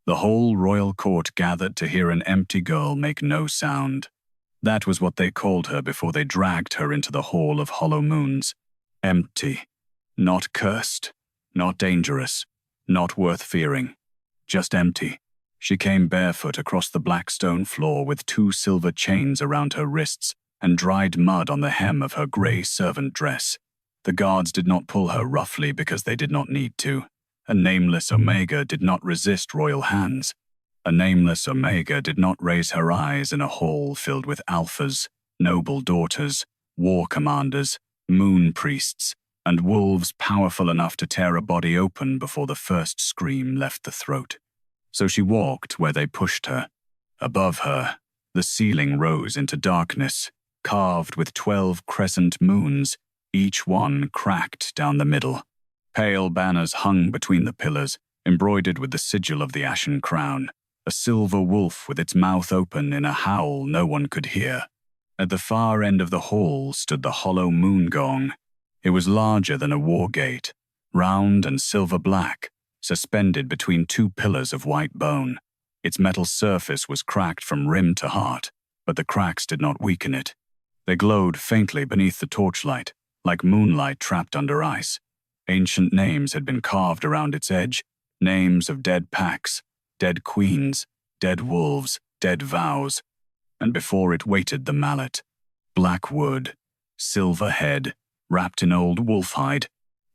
The whole royal court gathered to hear an empty girl make no sound. That was what they called her before they dragged her into the Hall of Hollow Moons. Empty. Not cursed. Not dangerous. Not worth fearing. Just empty. She came barefoot across the black stone floor with 2 silver chains around her wrists and dried mud on the hem of her grey servant dress. The guards did not pull her roughly because they did not need to. A nameless Omega did not resist royal hands. A nameless Omega did not raise her eyes in a hall filled with alphas, noble daughters, war commanders, moon priests, and wolves powerful enough to tear a body open before the first scream left the throat. So she walked where they pushed her. Above her, the ceiling rose into darkness, carved with 12 crescent moons, each one cracked down the middle. Pale banners hung between the pillars, embroidered with the sigil of the Ashen Crown, a silver wolf with its mouth open in a howl no one could hear. At the far end of the hall stood the Hollow Moon Gong. It was larger than a war gate, round and silver-black, suspended between 2 pillars of white bone. Its metal surface was cracked from rim to heart, but the cracks did not weaken it. They glowed faintly beneath the torchlight, like moonlight trapped under ice. Ancient names had been carved around its edge, names of dead packs, dead queens, dead wolves, dead vows. And before it waited the mallet, black wood, silver head, wrapped in old wolf hide.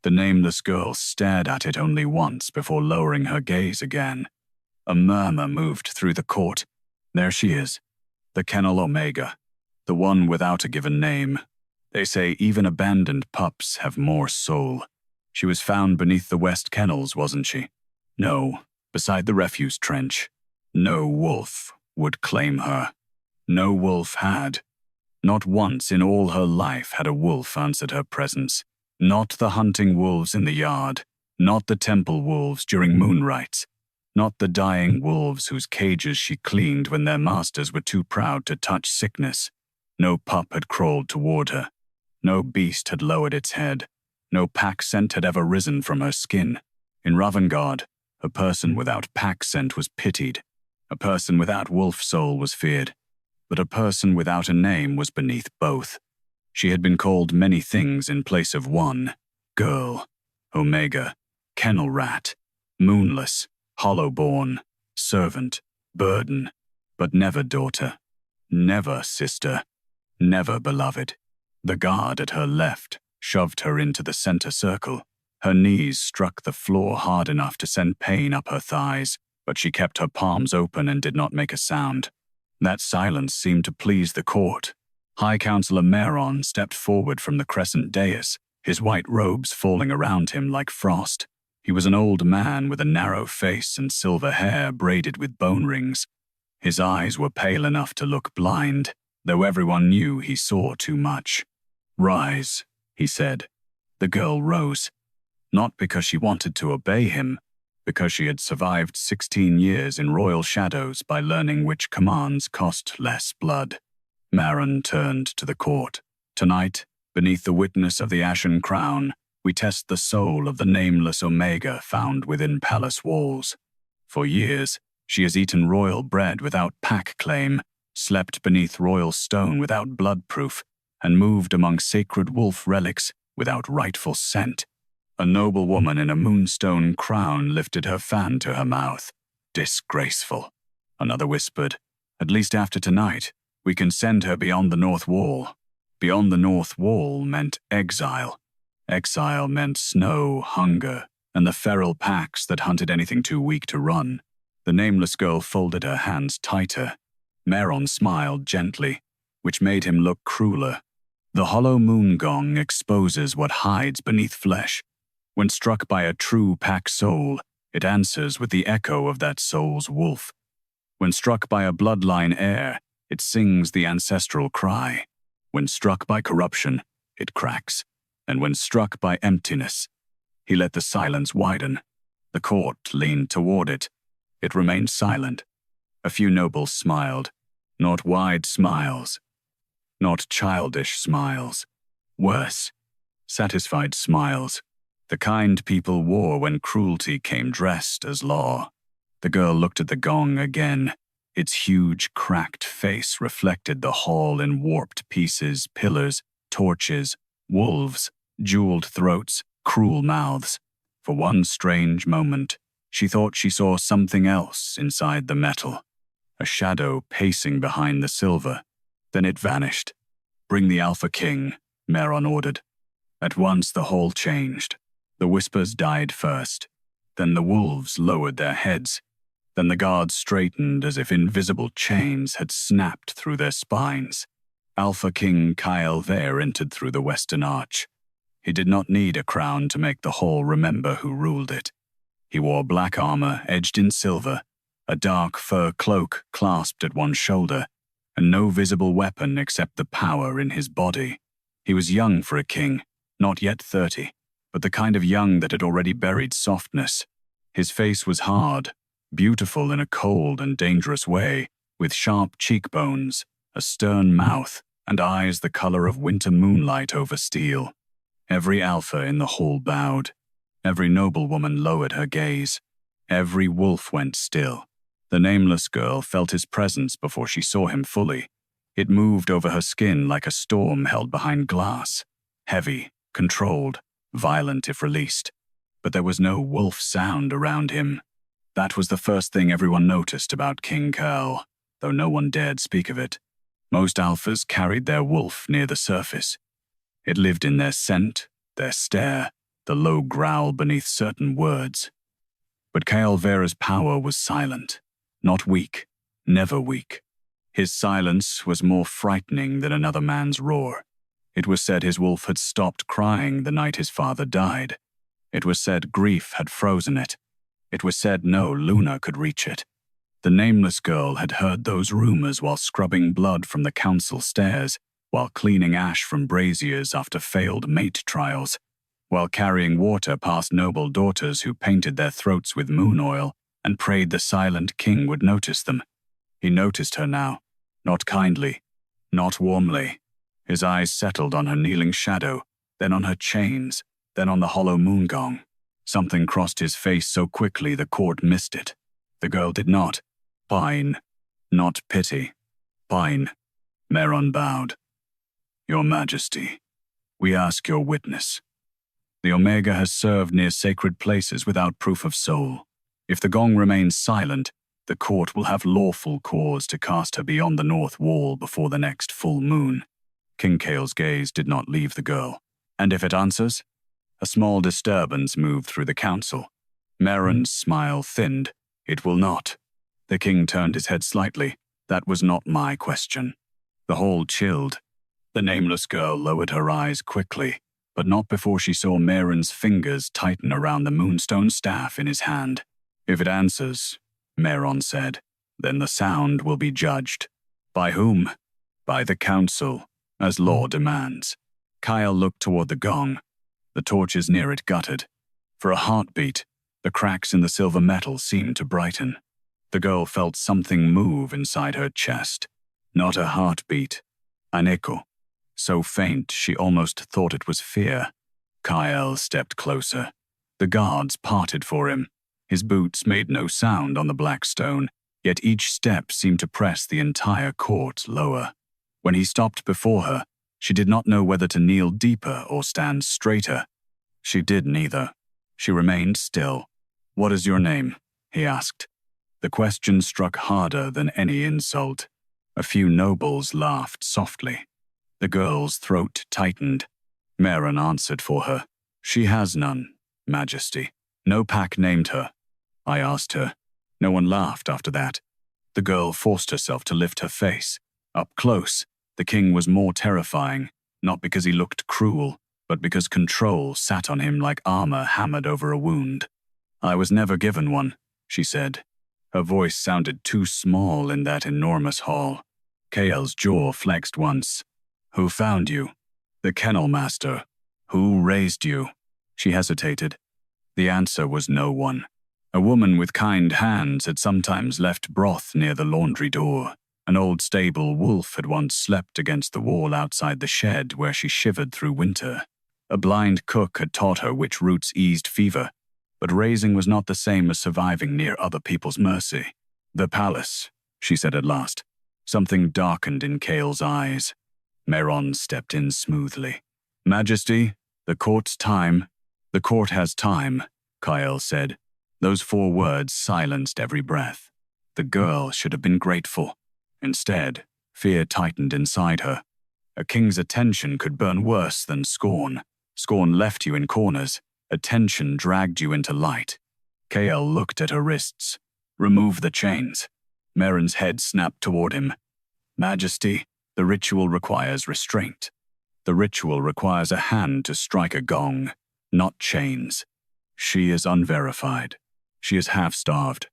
The nameless girl stared at it only once before lowering her gaze again. A murmur moved through the court. There she is, the Kael Omega, the one without a given name. They say even abandoned pups have more soul. She was found beneath the west kennels, wasn't she? No, beside the refuse trench. No wolf would claim her. No wolf had. Not once in all her life had a wolf answered her presence. Not the hunting wolves in the yard. Not the temple wolves during moon rites. Not the dying wolves whose cages she cleaned when their masters were too proud to touch sickness. No pup had crawled toward her. No beast had lowered its head. No pack scent had ever risen from her skin. In Ravengarde, a person without pack scent was pitied. A person without wolf soul was feared. But a person without a name was beneath both. She had been called many things in place of one: girl, Omega, kennel rat, moonless, hollow-born, servant, burden, but never daughter, never sister, never beloved. The guard at her left shoved her into the center circle. Her knees struck the floor hard enough to send pain up her thighs, but she kept her palms open and did not make a sound. That silence seemed to please the court. High Counselor Meron stepped forward from the crescent dais, his white robes falling around him like frost. He was an old man with a narrow face and silver hair braided with bone rings. His eyes were pale enough to look blind, though everyone knew he saw too much. "Rise," he said. The girl rose, not because she wanted to obey him, because she had survived 16 years in royal shadows by learning which commands cost less blood. Maron turned to the court. "Tonight, beneath the witness of the Ashen Crown, we test the soul of the nameless Omega found within palace walls. For years, she has eaten royal bread without pack claim, slept beneath royal stone without blood proof, and moved among sacred wolf relics without rightful scent." A noble woman in a moonstone crown lifted her fan to her mouth. "Disgraceful," another whispered. "At least after tonight, we can send her beyond the North Wall." Beyond the North Wall meant exile. Exile meant snow, hunger, and the feral packs that hunted anything too weak to run. The nameless girl folded her hands tighter. Meron smiled gently, which made him look crueler. The Hollow Moon Gong exposes what hides beneath flesh. When struck by a true pack soul, it answers with the echo of that soul's wolf. When struck by a bloodline heir, it sings the ancestral cry. When struck by corruption, it cracks. And when struck by emptiness, he let the silence widen. The court leaned toward it. It remained silent. A few nobles smiled, not wide smiles, not childish smiles. Worse, satisfied smiles. The kind people wore when cruelty came dressed as law. The girl looked at the gong again. Its huge, cracked face reflected the hall in warped pieces, pillars, torches, wolves, jeweled throats, cruel mouths. For one strange moment, she thought she saw something else inside the metal, a shadow pacing behind the silver. Then it vanished. "Bring the Alpha King," Meron ordered. At once the hall changed. The whispers died first. Then the wolves lowered their heads. Then the guards straightened as if invisible chains had snapped through their spines. Alpha King Kael Veyr entered through the western arch. He did not need a crown to make the hall remember who ruled it. He wore black armor edged in silver, a dark fur cloak clasped at one shoulder, and no visible weapon except the power in his body. He was young for a king, not yet 30, but the kind of young that had already buried softness. His face was hard, beautiful in a cold and dangerous way, with sharp cheekbones, a stern mouth, and eyes the color of winter moonlight over steel. Every alpha in the hall bowed. Every noblewoman lowered her gaze. Every wolf went still. The Nameless girl felt his presence before she saw him fully. It moved over her skin like a storm held behind glass. Heavy, controlled, violent if released. But there was no wolf sound around him. That was the first thing everyone noticed about King Kael, though no one dared speak of it. Most alphas carried their wolf near the surface. It lived in their scent, their stare, the low growl beneath certain words. But Kael Veyr's power was silent, not weak, never weak. His silence was more frightening than another man's roar. It was said his wolf had stopped crying the night his father died. It was said grief had frozen it. It was said no Luna could reach it. The Nameless girl had heard those rumors while scrubbing blood from the council stairs, while cleaning ash from braziers after failed mate trials, while carrying water past noble daughters who painted their throats with moon oil and prayed the silent king would notice them. He noticed her now, not kindly, not warmly. His eyes settled on her kneeling shadow, then on her chains, then on the Hollow Moon Gong. Something crossed his face so quickly the court missed it. The girl did not. Pine, not pity. Pine. Meron bowed. "Your Majesty, we ask your witness. The Omega has served near sacred places without proof of soul. If the gong remains silent, the court will have lawful cause to cast her beyond the north wall before the next full moon." King Kael's gaze did not leave the girl. "And if it answers?" A small disturbance moved through the council. Meron's smile thinned. "It will not." The king turned his head slightly. "That was not my question." The hall chilled. The Nameless girl lowered her eyes quickly, but not before she saw Meron's fingers tighten around the moonstone staff in his hand. "If it answers," Meron said, "then the sound will be judged." "By whom?" "By the council, as law demands." Kael looked toward the gong. The torches near it guttered. For a heartbeat, the cracks in the silver metal seemed to brighten. The girl felt something move inside her chest. Not a heartbeat, an echo, so faint she almost thought it was fear. Kael stepped closer. The guards parted for him. His boots made no sound on the black stone, yet each step seemed to press the entire court lower. When he stopped before her, she did not know whether to kneel deeper or stand straighter. She did neither. She remained still. "What is your name?" he asked. The question struck harder than any insult. A few nobles laughed softly. The girl's throat tightened. Meron answered for her. "She has none, Majesty. No pack named her. I asked her. No one laughed after that." The girl forced herself to lift her face. Up close, the king was more terrifying, not because he looked cruel, but because control sat on him like armor hammered over a wound. "I was never given one," she said. Her voice sounded too small in that enormous hall. Kael's jaw flexed once. "Who found you?" "The kennel master." "Who raised you?" She hesitated. The answer was no one. A woman with kind hands had sometimes left broth near the laundry door. An old stable wolf had once slept against the wall outside the shed where she shivered through winter. A blind cook had taught her which roots eased fever. But raising was not the same as surviving near other people's mercy. "The palace," she said at last. Something darkened in Kael's eyes. Mehron stepped in smoothly. "Majesty, the court's time." "The court has time," Kael said. Those 4 words silenced every breath. The girl should have been grateful. Instead, fear tightened inside her. A king's attention could burn worse than scorn. Scorn left you in corners. Attention dragged you into light. Kael looked at her wrists. "Remove the chains." Mehron's head snapped toward him. "Majesty, the ritual requires restraint. The ritual requires a hand to strike a gong, not chains. She is unverified. She is half-starved."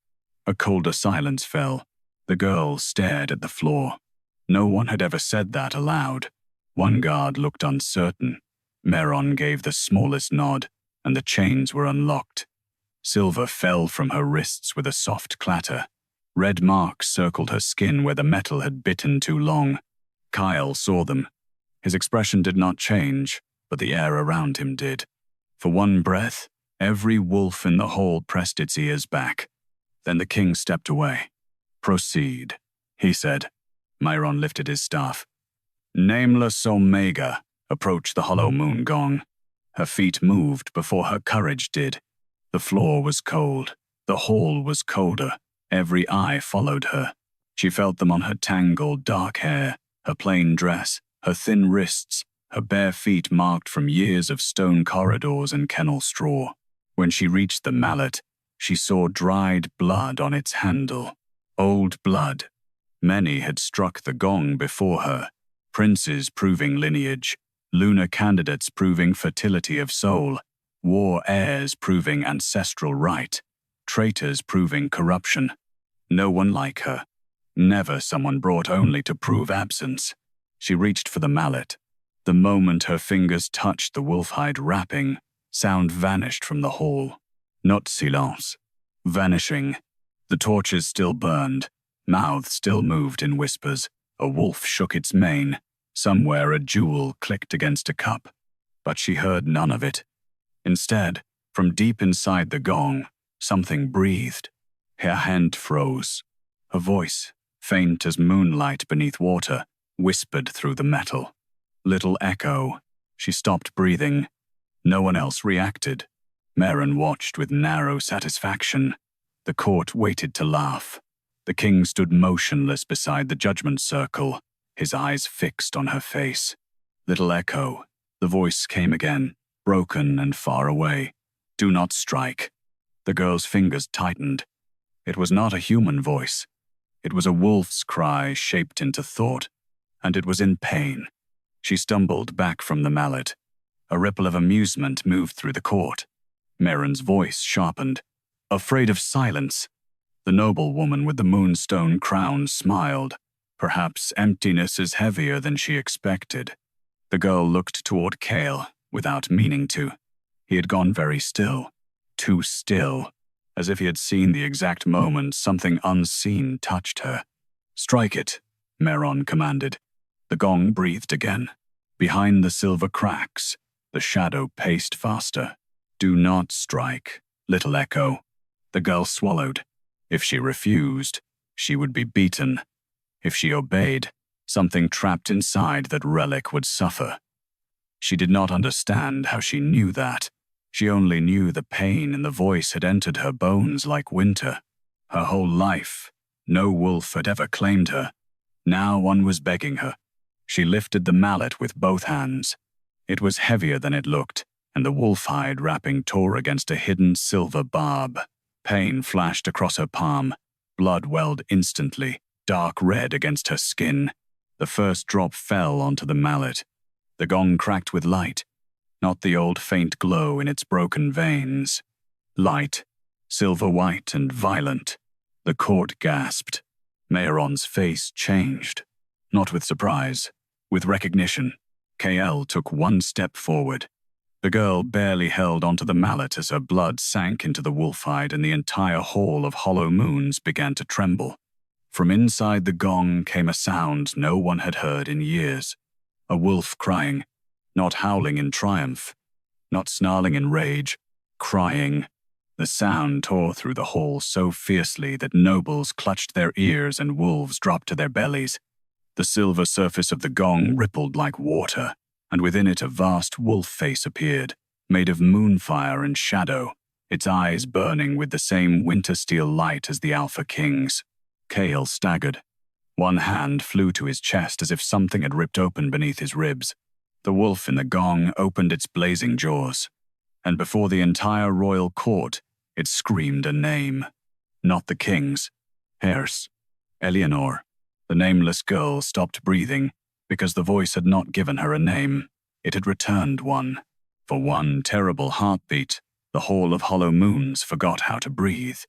A colder silence fell. The girl stared at the floor. No one had ever said that aloud. One guard looked uncertain. Mehron gave the smallest nod, and the chains were unlocked. Silver fell from her wrists with a soft clatter. Red marks circled her skin where the metal had bitten too long. Kael saw them. His expression did not change, but the air around him did. For one breath, every wolf in the hall pressed its ears back. Then the king stepped away. "Proceed," he said. Mehron lifted his staff. Nameless Omega approached the Hollow Moon Gong. Her feet moved before her courage did. The floor was cold. The hall was colder. Every eye followed her. She felt them on her tangled dark hair, her plain dress, her thin wrists, her bare feet marked from years of stone corridors and kennel straw. When she reached the mallet, she saw dried blood on its handle. Old blood. Many had struck the gong before her. Princes proving lineage, lunar candidates proving fertility of soul, war heirs proving ancestral right, traitors proving corruption. No one like her. Never someone brought only to prove absence. She reached for the mallet. The moment her fingers touched the wolf-hide wrapping, sound vanished from the hall. Not silence. Vanishing. The torches still burned. Mouths still moved in whispers. A wolf shook its mane. Somewhere a jewel clicked against a cup. But she heard none of it. Instead, from deep inside the gong, something breathed. Her hand froze. Her voice, faint as moonlight beneath water, whispered through the metal. Little echo. She stopped breathing. No one else reacted. Mehron watched with narrow satisfaction. The court waited to laugh. The king stood motionless beside the judgment circle, his eyes fixed on her face. Little echo. The voice came again, broken and far away. "Do not strike." The girl's fingers tightened. It was not a human voice. It was a wolf's cry shaped into thought, and it was in pain. She stumbled back from the mallet. A ripple of amusement moved through the court. Mehron's voice sharpened. "Afraid of silence." The noble woman with the moonstone crown smiled. Perhaps emptiness is heavier than she expected. The girl looked toward Kael, without meaning to. He had gone very still. Too still. As if he had seen the exact moment something unseen touched her. "Strike it," Mehron commanded. The gong breathed again. Behind the silver cracks, the shadow paced faster. "Do not strike, little echo." The girl swallowed. If she refused, she would be beaten. If she obeyed, something trapped inside that relic would suffer. She did not understand how she knew that. She only knew the pain in the voice had entered her bones like winter. Her whole life, no wolf had ever claimed her. Now one was begging her. She lifted the mallet with both hands. It was heavier than it looked, and the wolf-hide wrapping tore against a hidden silver barb. Pain flashed across her palm. Blood welled instantly, dark red against her skin. The first drop fell onto the mallet. The gong cracked with light, not the old faint glow in its broken veins. Light, silver-white and violent. The court gasped. Mehron's face changed. Not with surprise, with recognition. Kael took one step forward. The girl barely held onto the mallet as her blood sank into the wolf-hide and the entire hall of hollow moons began to tremble. From inside the gong came a sound no one had heard in years. A wolf crying, not howling in triumph, not snarling in rage, crying. The sound tore through the hall so fiercely that nobles clutched their ears and wolves dropped to their bellies. The silver surface of the gong rippled like water, and within it a vast wolf face appeared, made of moonfire and shadow, its eyes burning with the same winter steel light as the Alpha King's. Kael staggered. One hand flew to his chest as if something had ripped open beneath his ribs. The wolf in the gong opened its blazing jaws, and before the entire royal court, it screamed a name. Not the king's. Hers. Elianor. The nameless girl stopped breathing because the voice had not given her a name. It had returned one. For one terrible heartbeat, the Hall of Hollow Moons forgot how to breathe.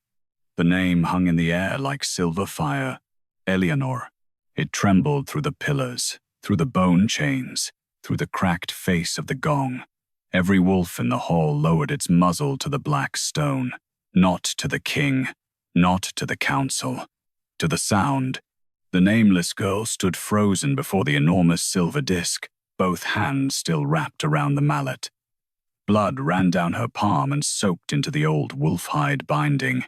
The name hung in the air like silver fire. Elianor. It trembled through the pillars, through the bone chains, through the cracked face of the gong. Every wolf in the hall lowered its muzzle to the black stone. Not to the king, not to the council. To the sound. The nameless girl stood frozen before the enormous silver disc, both hands still wrapped around the mallet. Blood ran down her palm and soaked into the old wolf-hide binding.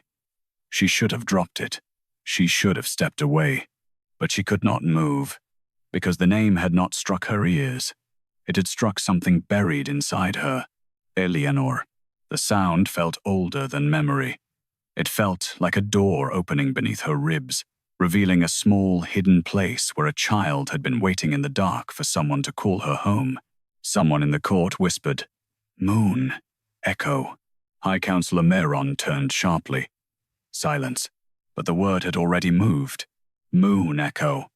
She should have dropped it. She should have stepped away. But she could not move, because the name had not struck her ears. It had struck something buried inside her. Elianor. The sound felt older than memory. It felt like a door opening beneath her ribs, revealing a small, hidden place where a child had been waiting in the dark for someone to call her home. Someone in the court whispered, "Moon." Echo. High Counselor Mehron turned sharply. Silence. But the word had already moved. Moon Echo.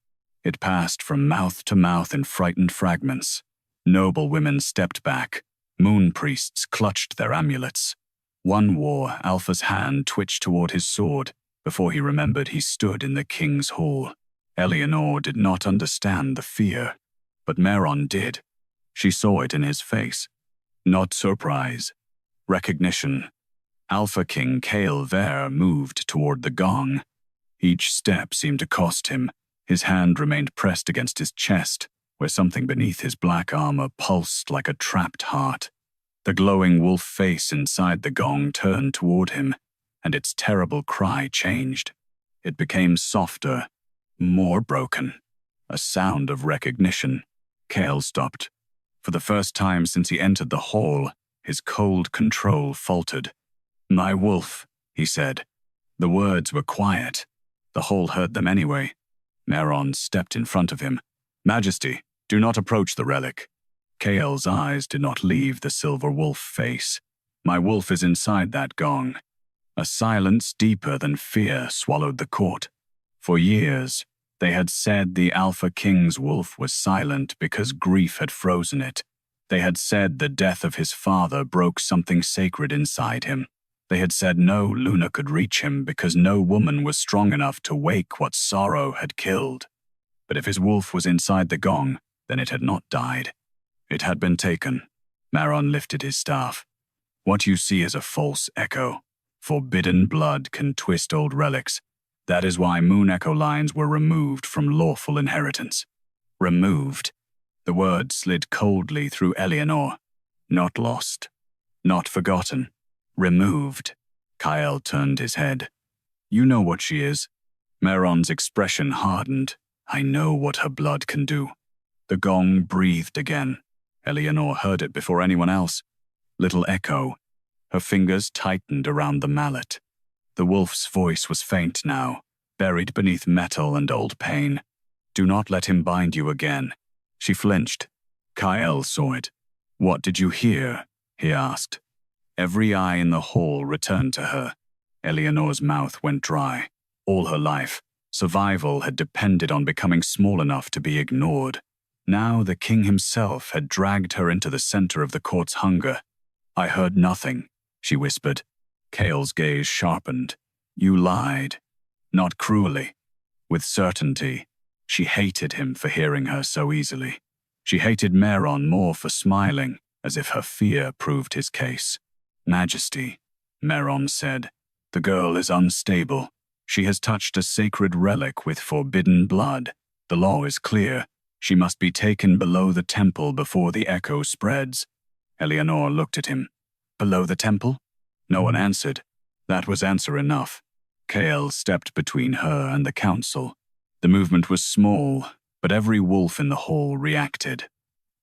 It passed from mouth to mouth in frightened fragments. Noble women stepped back. Moon priests clutched their amulets. One war, Alpha's hand twitched toward his sword before he remembered he stood in the king's hall. Elianor did not understand the fear, but Mehron did. She saw it in his face. Not surprise. Recognition. Alpha King Kael Veyr moved toward the gong. Each step seemed to cost him. His hand remained pressed against his chest, where something beneath his black armor pulsed like a trapped heart. The glowing wolf face inside the gong turned toward him, and its terrible cry changed. It became softer, more broken. A sound of recognition. Kael stopped. For the first time since he entered the hall, his cold control faltered. "My wolf," he said. The words were quiet. The hall heard them anyway. Mehron stepped in front of him. "Majesty, do not approach the relic." Kael's eyes did not leave the silver wolf face. "My wolf is inside that gong." A silence deeper than fear swallowed the court. For years, they had said the Alpha King's wolf was silent because grief had frozen it. They had said the death of his father broke something sacred inside him. They had said no Luna could reach him because no woman was strong enough to wake what sorrow had killed. But if his wolf was inside the gong, then it had not died. It had been taken. Mehron lifted his staff. "What you see is a false echo. Forbidden blood can twist old relics. That is why Moon Echo lines were removed from lawful inheritance." Removed. The word slid coldly through Elianor. Not lost. Not forgotten. Removed. Kael turned his head. "You know what she is." Mehron's expression hardened. "I know what her blood can do." The gong breathed again. Elianor heard it before anyone else. Little echo. Her fingers tightened around the mallet. The wolf's voice was faint now, buried beneath metal and old pain. "Do not let him bind you again." She flinched. Kael saw it. "What did you hear?" he asked. Every eye in the hall returned to her. Elianor's mouth went dry. All her life, survival had depended on becoming small enough to be ignored. Now the king himself had dragged her into the center of the court's hunger. "I heard nothing," she whispered. Kael's gaze sharpened. "You lied." Not cruelly. With certainty. She hated him for hearing her so easily. She hated Mehron more for smiling, as if her fear proved his case. "Majesty," Mehron said, "the girl is unstable. She has touched a sacred relic with forbidden blood. The law is clear. She must be taken below the temple before the echo spreads." Elianor looked at him. "Below the temple?" No one answered. That was answer enough. Kael stepped between her and the council. The movement was small, but every wolf in the hall reacted.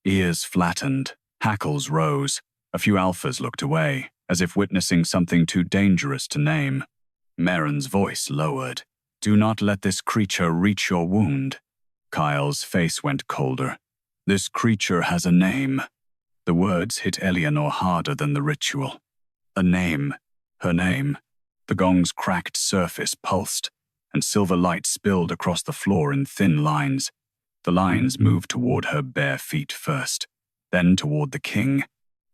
Ears flattened, hackles rose. A few alphas looked away, as if witnessing something too dangerous to name. Merrin's voice lowered. "Do not let this creature reach your wound." Kael's face went colder. "This creature has a name." The words hit Elianor harder than the ritual. A name. Her name. The gong's cracked surface pulsed, and silver light spilled across the floor in thin lines. The lines moved toward her bare feet first, then toward the king.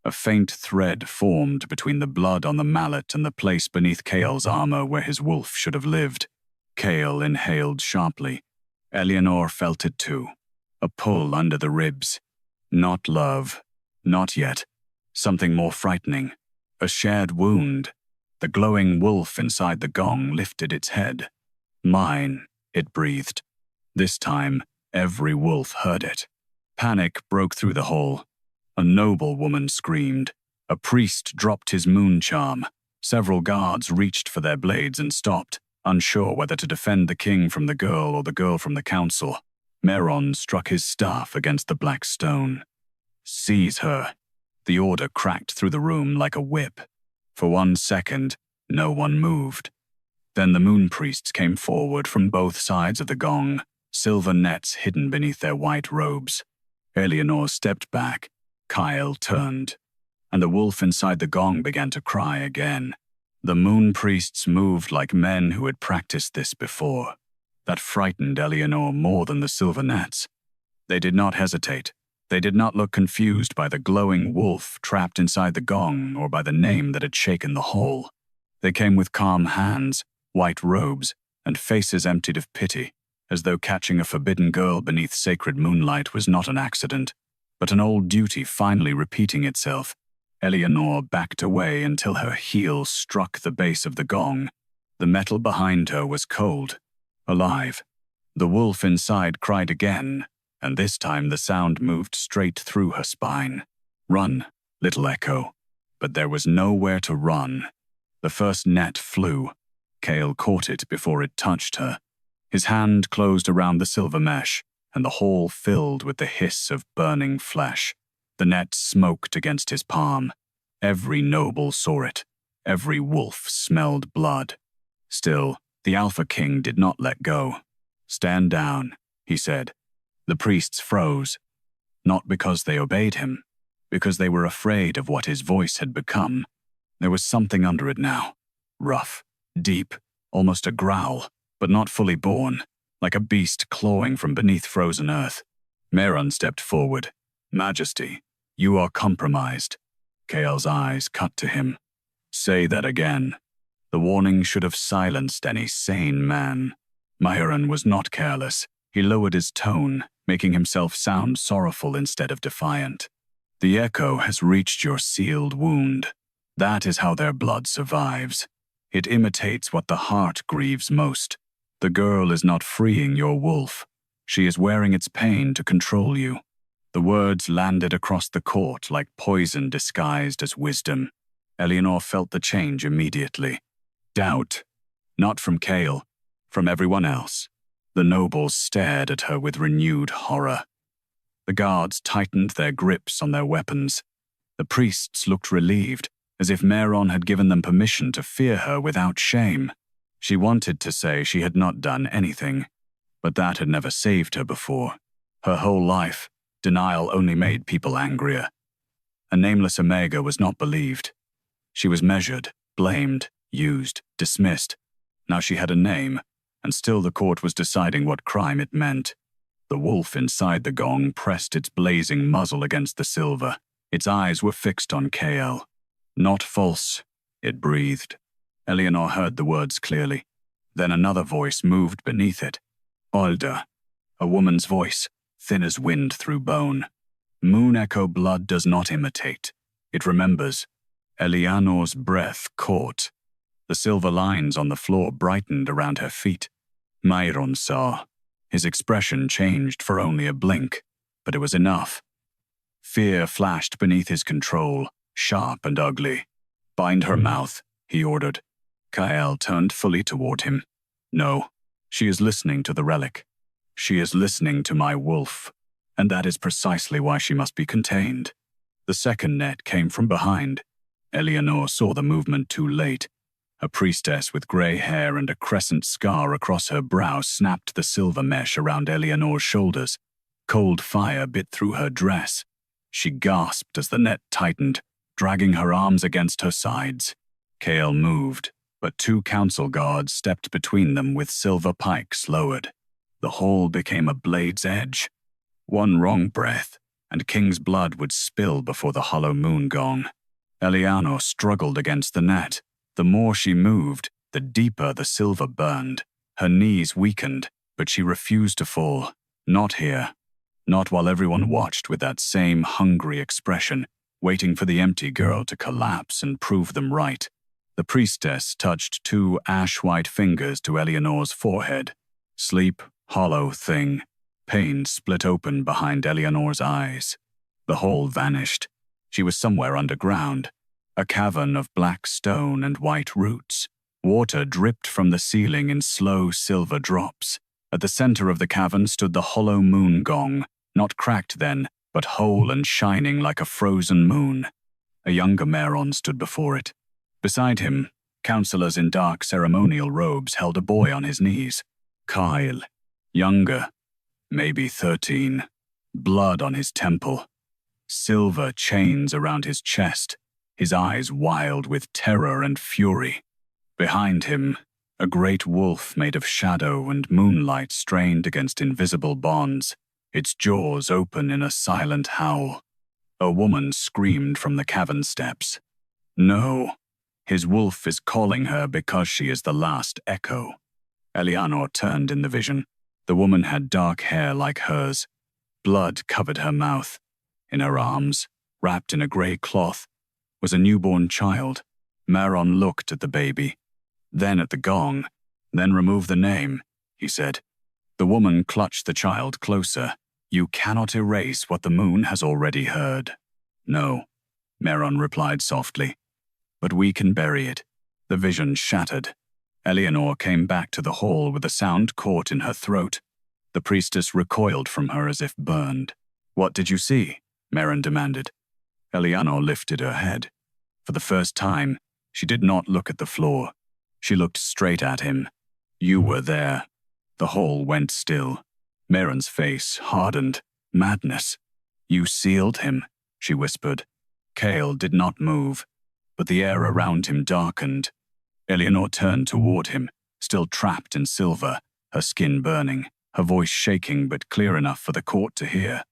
A faint thread formed between the blood on the mallet and the place beneath Kael's armor where his wolf should have lived. Kael inhaled sharply. Elianor felt it too. A pull under the ribs. Not love. Not yet. Something more frightening. A shared wound. The glowing wolf inside the gong lifted its head. "Mine," it breathed. This time, every wolf heard it. Panic broke through the hall. A noble woman screamed. A priest dropped his moon charm. Several guards reached for their blades and stopped, unsure whether to defend the king from the girl or the girl from the council. Merron struck his staff against the black stone. "Seize her." The order cracked through the room like a whip. For 1 second, no one moved. Then the moon priests came forward from both sides of the gong, silver nets hidden beneath their white robes. Elianor stepped back. Kael turned, and the wolf inside the gong began to cry again. The moon priests moved like men who had practiced this before. That frightened Elianor more than the silver nets. They did not hesitate. They did not look confused by the glowing wolf trapped inside the gong or by the name that had shaken the hall. They came with calm hands, white robes, and faces emptied of pity, as though catching a forbidden girl beneath sacred moonlight was not an accident, but an old duty finally repeating itself. Elianor backed away until her heel struck the base of the gong. The metal behind her was cold, alive. The wolf inside cried again, and this time the sound moved straight through her spine. "Run, little echo." But there was nowhere to run. The first net flew. Kael caught it before it touched her. His hand closed around the silver mesh, and the hall filled with the hiss of burning flesh. The net smoked against his palm. Every noble saw it. Every wolf smelled blood. Still, the Alpha King did not let go. "Stand down," he said. The priests froze. Not because they obeyed him, because they were afraid of what his voice had become. There was something under it now. Rough, deep, almost a growl, but not fully born, like a beast clawing from beneath frozen earth. Merron stepped forward. "Majesty, you are compromised." Kael's eyes cut to him. "Say that again." The warning should have silenced any sane man. Merron was not careless. He lowered his tone, making himself sound sorrowful instead of defiant. "The echo has reached your sealed wound. That is how their blood survives. It imitates what the heart grieves most. The girl is not freeing your wolf. She is wearing its pain to control you." The words landed across the court like poison disguised as wisdom. Elianor felt the change immediately. Doubt. Not from Kael, from everyone else. The nobles stared at her with renewed horror. The guards tightened their grips on their weapons. The priests looked relieved, as if Merron had given them permission to fear her without shame. She wanted to say she had not done anything, but that had never saved her before. Her whole life, denial only made people angrier. A nameless Omega was not believed. She was measured, blamed, used, dismissed. Now she had a name, and still the court was deciding what crime it meant. The wolf inside the gong pressed its blazing muzzle against the silver. Its eyes were fixed on Kael. "Not false," it breathed. Elianor heard the words clearly. Then another voice moved beneath it. "Alda." A woman's voice, thin as wind through bone. Moon echo blood does not imitate. It remembers. Elianor's breath caught. The silver lines on the floor brightened around her feet. Merron saw. His expression changed for only a blink, but it was enough. Fear flashed beneath his control, sharp and ugly. "Bind her mouth," he ordered. Kael turned fully toward him. No, she is listening to the relic. She is listening to my wolf, and that is precisely why she must be contained. The second net came from behind. Elianor saw the movement too late. A priestess with grey hair and a crescent scar across her brow snapped the silver mesh around Elianor's shoulders. Cold fire bit through her dress. She gasped as the net tightened, dragging her arms against her sides. Kael moved, but two council guards stepped between them with silver pikes lowered. The hall became a blade's edge. One wrong breath, and King's blood would spill before the Hollow Moon Gong. Elianor struggled against the net. The more she moved, the deeper the silver burned. Her knees weakened, but she refused to fall. Not here. Not while everyone watched with that same hungry expression, waiting for the empty girl to collapse and prove them right. The priestess touched two ash-white fingers to Elianor's forehead. Sleep, hollow thing. Pain split open behind Elianor's eyes. The hole vanished. She was somewhere underground. A cavern of black stone and white roots. Water dripped from the ceiling in slow silver drops. At the center of the cavern stood the Hollow Moon Gong, not cracked then, but whole and shining like a frozen moon. A younger Meron stood before it. Beside him, counselors in dark ceremonial robes held a boy on his knees. Kael, younger, maybe 13, blood on his temple, silver chains around his chest, his eyes wild with terror and fury. Behind him, a great wolf made of shadow and moonlight strained against invisible bonds, its jaws open in a silent howl. A woman screamed from the cavern steps. No, his wolf is calling her because she is the last echo. Elianor turned in the vision. The woman had dark hair like hers. Blood covered her mouth. In her arms, wrapped in a grey cloth, was a newborn child. Meron looked at the baby, then at the gong, then remove the name, he said. The woman clutched the child closer. You cannot erase what the moon has already heard. No, Meron replied softly. But we can bury it. The vision shattered. Elianor came back to the hall with a sound caught in her throat. The priestess recoiled from her as if burned. What did you see? Meron demanded. Elianor lifted her head. For the first time, she did not look at the floor. She looked straight at him. You were there. The hall went still. Meron's face hardened. Madness. You sealed him, she whispered. Kael did not move, but the air around him darkened. Elianor turned toward him, still trapped in silver, her skin burning, her voice shaking but clear enough for the court to hear.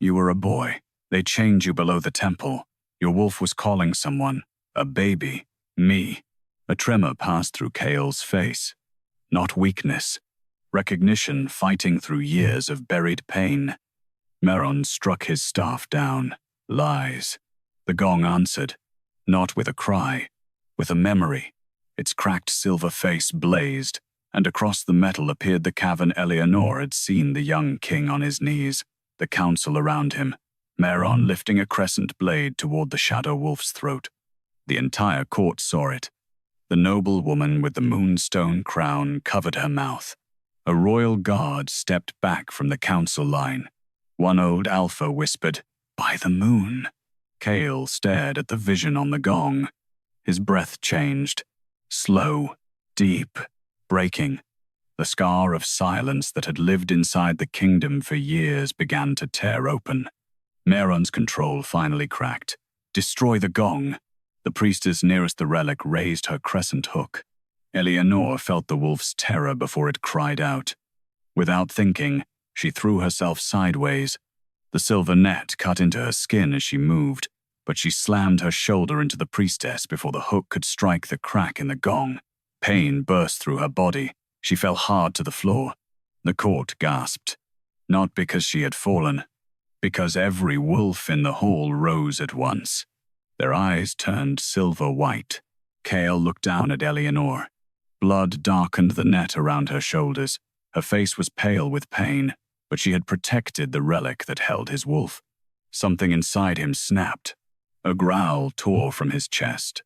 You were a boy. They chained you below the temple. Your wolf was calling someone. A baby. Me. A tremor passed through Kael's face. Not weakness. Recognition fighting through years of buried pain. Meron struck his staff down. Lies. The gong answered. Not with a cry. With a memory. Its cracked silver face blazed, and across the metal appeared the cavern Elianor had seen the young king on his knees, the council around him, Meron lifting a crescent blade toward the shadow wolf's throat. The entire court saw it. The noble woman with the moonstone crown covered her mouth. A royal guard stepped back from the council line. One old alpha whispered, "By the moon." Kael stared at the vision on the gong. His breath changed. Slow, deep, breaking. The scar of silence that had lived inside the kingdom for years began to tear open. Meron's control finally cracked. Destroy the gong. The priestess nearest the relic raised her crescent hook. Elianor felt the wolf's terror before it cried out. Without thinking, she threw herself sideways. The silver net cut into her skin as she moved, but she slammed her shoulder into the priestess before the hook could strike the crack in the gong. Pain burst through her body. She fell hard to the floor. The court gasped. Not because she had fallen, because every wolf in the hall rose at once. Their eyes turned silver white. Kael looked down at Elianor. Blood darkened the net around her shoulders. Her face was pale with pain, but she had protected the relic that held his wolf. Something inside him snapped. A growl tore from his chest.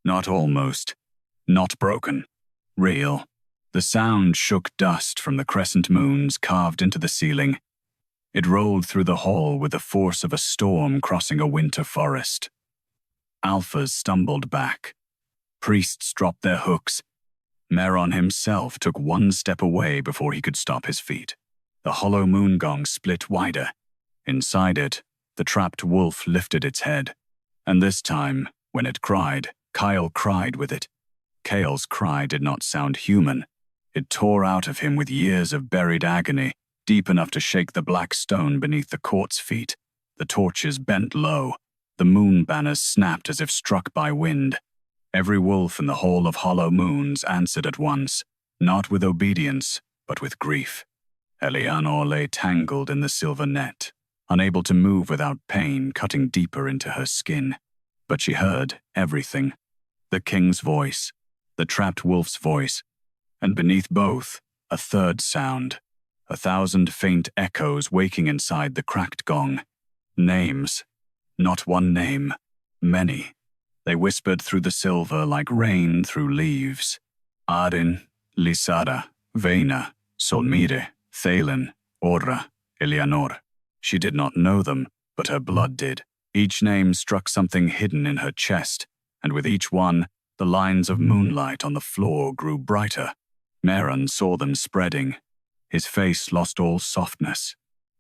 Not almost. Not broken. Real. The sound shook dust from the crescent moons carved into the ceiling. It rolled through the hall with the force of a storm crossing a winter forest. Alphas stumbled back. Priests dropped their hooks. Meron himself took one step away before he could stop his feet. The Hollow Moon Gong split wider. Inside it, the trapped wolf lifted its head. And this time, when it cried, Kael cried with it. Kael's cry did not sound human. It tore out of him with years of buried agony, deep enough to shake the black stone beneath the court's feet. The torches bent low. The moon banners snapped as if struck by wind. Every wolf in the Hall of Hollow Moons answered at once, not with obedience, but with grief. Elianor lay tangled in the silver net, unable to move without pain cutting deeper into her skin. But she heard everything. The king's voice, the trapped wolf's voice, and beneath both, a third sound, 1,000 faint echoes waking inside the cracked gong. Names. Not one name. Many. They whispered through the silver like rain through leaves. Arin, Lisara, Veyna, Solmire, Thalen, Orra, Elianor. She did not know them, but her blood did. Each name struck something hidden in her chest, and with each one, the lines of moonlight on the floor grew brighter. Meron saw them spreading. His face lost all softness.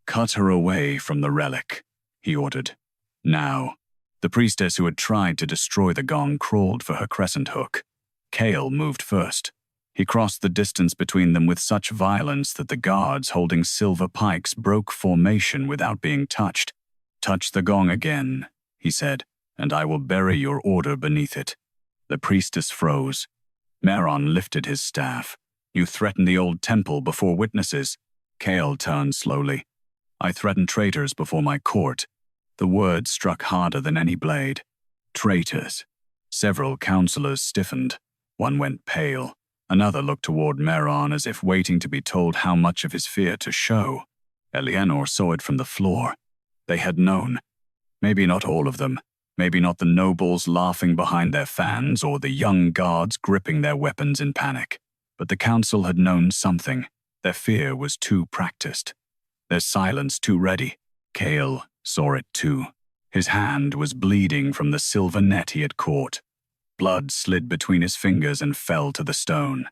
"Cut her away from the relic," he ordered. Now. The priestess who had tried to destroy the gong crawled for her crescent hook. Kael moved first. He crossed the distance between them with such violence that the guards holding silver pikes broke formation without being touched. "Touch the gong again," he said, "and I will bury your order beneath it." The priestess froze. Meron lifted his staff. "You threatened the old temple before witnesses." Kael turned slowly. "I threatened traitors before my court." The word struck harder than any blade. Traitors. Several counselors stiffened. One went pale. Another looked toward Meron as if waiting to be told how much of his fear to show. Elianor saw it from the floor. They had known. Maybe not all of them. Maybe not the nobles laughing behind their fans or the young guards gripping their weapons in panic. But the council had known something. Their fear was too practiced. Their silence too ready. Kael saw it too. His hand was bleeding from the silver net he had caught. Blood slid between his fingers and fell to the stone.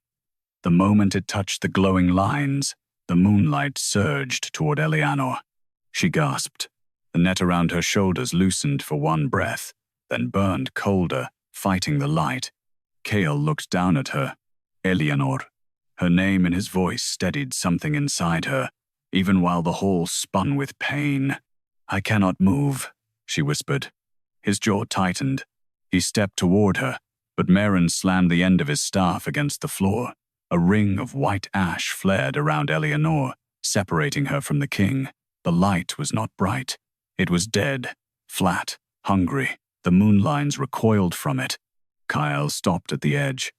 The moment it touched the glowing lines, the moonlight surged toward Elianor. She gasped. The net around her shoulders loosened for one breath, then burned colder, fighting the light. Kael looked down at her. Elianor. Her name in his voice steadied something inside her, even while the hall spun with pain. "I cannot move," she whispered. His jaw tightened. He stepped toward her, but Meron slammed the end of his staff against the floor. A ring of white ash flared around Elianor, separating her from the king. The light was not bright. It was dead, flat, hungry. The moonlines recoiled from it. Kael stopped at the edge.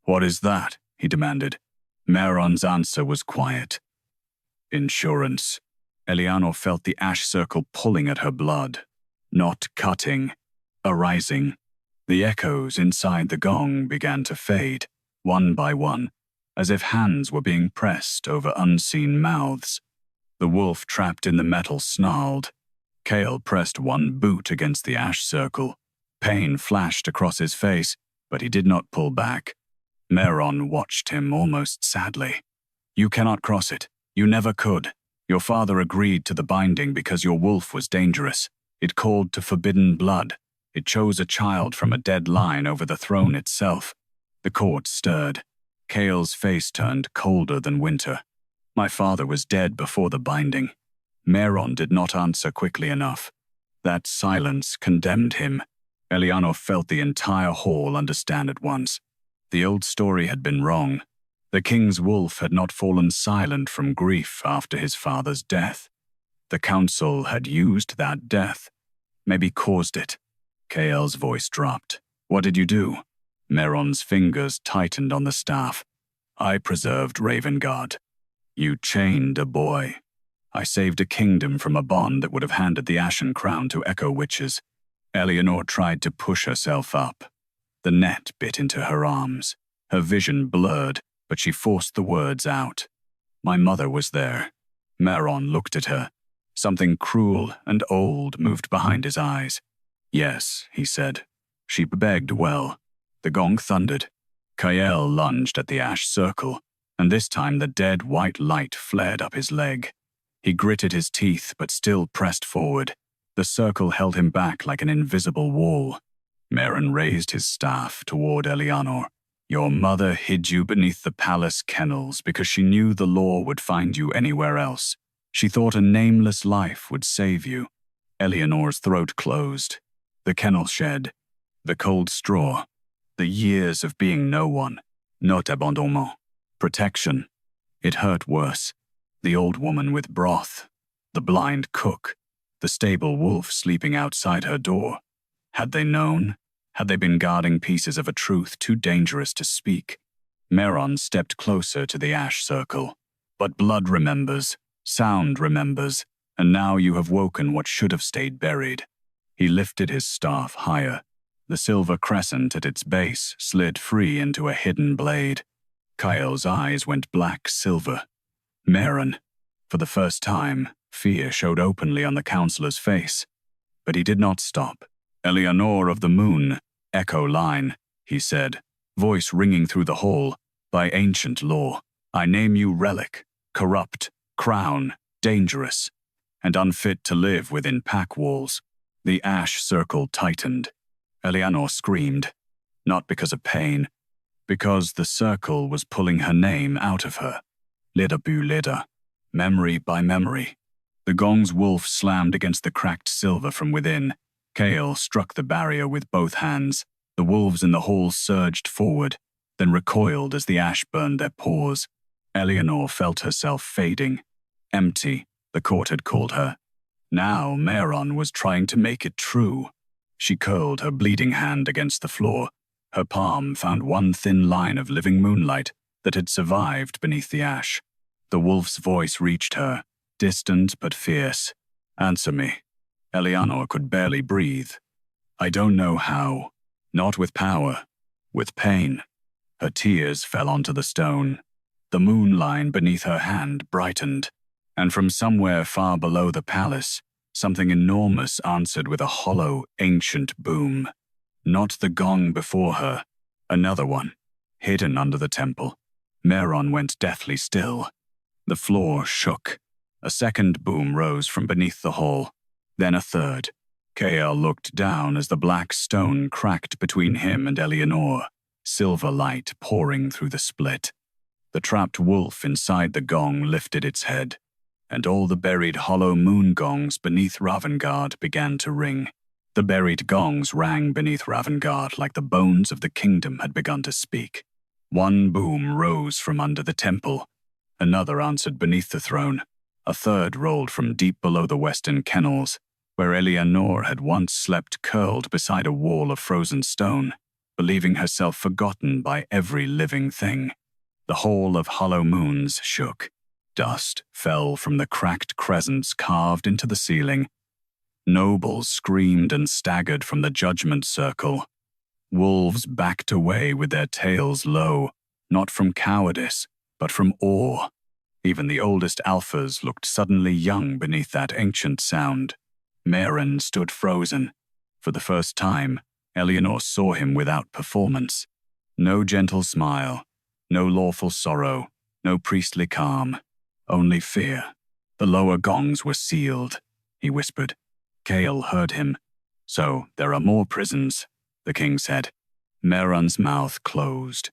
"What is that?" he demanded. Meron's answer was quiet. "Insurance." Elianor felt the ash circle pulling at her blood. Not cutting. Arising. The echoes inside the gong began to fade, one by one, as if hands were being pressed over unseen mouths. The wolf trapped in the metal snarled. Kael pressed one boot against the ash circle. Pain flashed across his face, but he did not pull back. Meron watched him almost sadly. "You cannot cross it. You never could. Your father agreed to the binding because your wolf was dangerous. It called to forbidden blood. It chose a child from a dead line over the throne itself." The court stirred. Kael's face turned colder than winter. "My father was dead before the binding." Meron did not answer quickly enough. That silence condemned him. Elianor felt the entire hall understand at once. The old story had been wrong. The king's wolf had not fallen silent from grief after his father's death. The council had used that death. Maybe caused it. Kael's voice dropped. "What did you do?" Meron's fingers tightened on the staff. "I preserved Ravengarde. You chained a boy. I saved a kingdom from a bond that would have handed the Ashen Crown to Echo Witches." Elianor tried to push herself up. The net bit into her arms. Her vision blurred, but she forced the words out. My mother was there. Meron looked at her. Something cruel and old moved behind his eyes. Yes, he said. She begged well. The gong thundered. Kael lunged at the ash circle, and this time the dead white light flared up his leg. He gritted his teeth but still pressed forward. The circle held him back like an invisible wall. Meron raised his staff toward Elianor. Your mother hid you beneath the palace kennels because she knew the law would find you anywhere else. She thought a nameless life would save you. Elianor's throat closed. The kennel shed. The cold straw. The years of being no one. Not abandonnement. Protection. It hurt worse. The old woman with broth. The blind cook. The stable wolf sleeping outside her door. Had they known? Had they been guarding pieces of a truth too dangerous to speak? Meron stepped closer to the ash circle. But blood remembers, sound remembers, and now you have woken what should have stayed buried. He lifted his staff higher. The silver crescent at its base slid free into a hidden blade. Kael's eyes went black-silver. Meron. For the first time, fear showed openly on the counselor's face. But he did not stop. Elianor of the Moon, echo line, he said, voice ringing through the hall. By ancient law, I name you relic, corrupt, crown, dangerous, and unfit to live within pack walls. The ash circle tightened. Elianor screamed, not because of pain, because the circle was pulling her name out of her. Lida bu lida, memory by memory. The gong's wolf slammed against the cracked silver from within. Kael struck the barrier with both hands. The wolves in the hall surged forward, then recoiled as the ash burned their paws. Elianor felt herself fading. Empty, the court had called her. Now Meron was trying to make it true. She curled her bleeding hand against the floor. Her palm found one thin line of living moonlight that had survived beneath the ash. The wolf's voice reached her, distant but fierce. Answer me. Elianor could barely breathe. I don't know how. Not with power. With pain. Her tears fell onto the stone. The moon line beneath her hand brightened, and from somewhere far below the palace, something enormous answered with a hollow, ancient boom. Not the gong before her. Another one, hidden under the temple. Meron went deathly still. The floor shook. A second boom rose from beneath the hall. Then a third. Kael looked down as the black stone cracked between him and Elianor, silver light pouring through the split. The trapped wolf inside the gong lifted its head, and all the buried hollow moon gongs beneath Ravengarde began to ring. The buried gongs rang beneath Ravengarde like the bones of the kingdom had begun to speak. One boom rose from under the temple. Another answered beneath the throne. A third rolled from deep below the western kennels, where Elianor had once slept curled beside a wall of frozen stone, believing herself forgotten by every living thing. The hall of hollow moons shook. Dust fell from the cracked crescents carved into the ceiling. Nobles screamed and staggered from the judgment circle. Wolves backed away with their tails low, not from cowardice, but from awe. Even the oldest alphas looked suddenly young beneath that ancient sound. Meron stood frozen. For the first time, Elianor saw him without performance. No gentle smile, no lawful sorrow, no priestly calm, only fear. The lower gongs were sealed, he whispered. Kael heard him. So there are more prisons, the king said. Meron's mouth closed.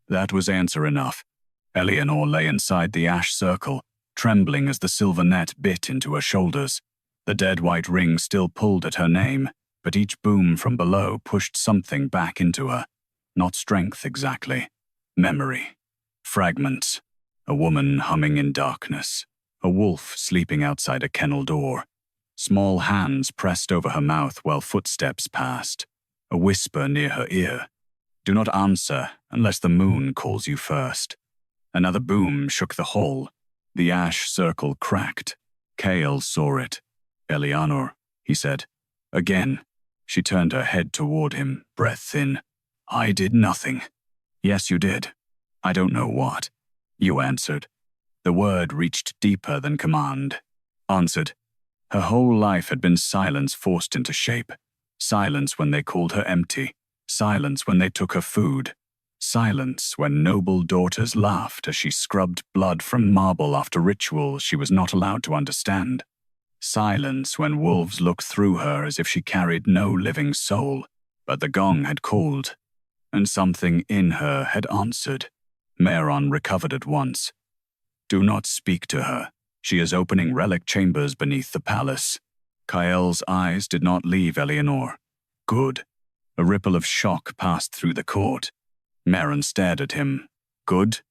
That was answer enough. Elianor lay inside the ash circle, trembling as the silver net bit into her shoulders. The dead white ring still pulled at her name, but each boom from below pushed something back into her. Not strength exactly. Memory. Fragments. A woman humming in darkness. A wolf sleeping outside a kennel door. Small hands pressed over her mouth while footsteps passed. A whisper near her ear. Do not answer unless the moon calls you first. Another boom shook the hall. The ash circle cracked. Kael saw it. Elianor, he said. Again. She turned her head toward him, breath thin. I did nothing. Yes, you did. I don't know what. You answered. The word reached deeper than command. Answered. Her whole life had been silence forced into shape. Silence when they called her empty. Silence when they took her food. Silence when noble daughters laughed as she scrubbed blood from marble after rituals she was not allowed to understand. Silence when wolves looked through her as if she carried no living soul. But the gong had called, and something in her had answered. Mehron recovered at once. Do not speak to her. She is opening relic chambers beneath the palace. Kael's eyes did not leave Elianor. Good. A ripple of shock passed through the court. Mehron stared at him. Good?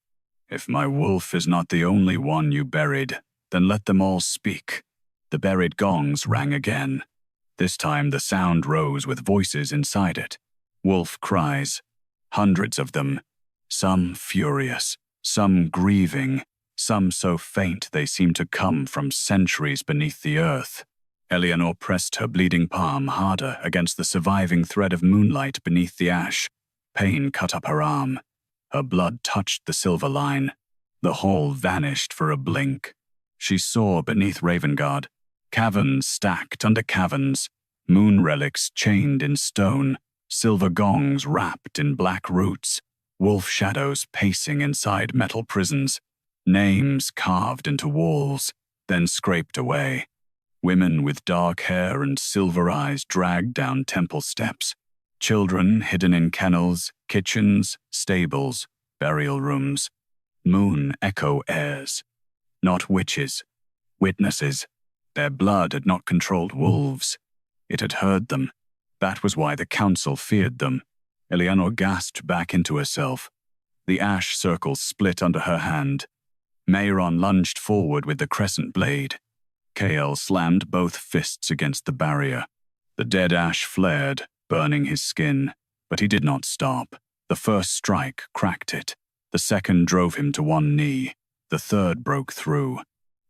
If my wolf is not the only one you buried, then let them all speak. The buried gongs rang again. This time the sound rose with voices inside it. Wolf cries. Hundreds of them. Some furious, some grieving, some so faint they seemed to come from centuries beneath the earth. Elianor pressed her bleeding palm harder against the surviving thread of moonlight beneath the ash. Pain cut up her arm. Her blood touched the silver line. The hall vanished for a blink. She saw beneath Ravengarde, caverns stacked under caverns, moon relics chained in stone, silver gongs wrapped in black roots, wolf shadows pacing inside metal prisons, names carved into walls, then scraped away. Women with dark hair and silver eyes dragged down temple steps. Children hidden in kennels, kitchens, stables, burial rooms. Moon echo airs. Not witches. Witnesses. Their blood had not controlled wolves. It had heard them. That was why the council feared them. Elianor gasped back into herself. The ash circle split under her hand. Mehron lunged forward with the crescent blade. Kael slammed both fists against the barrier. The dead ash flared, burning his skin, but he did not stop. The first strike cracked it. The second drove him to one knee. The third broke through.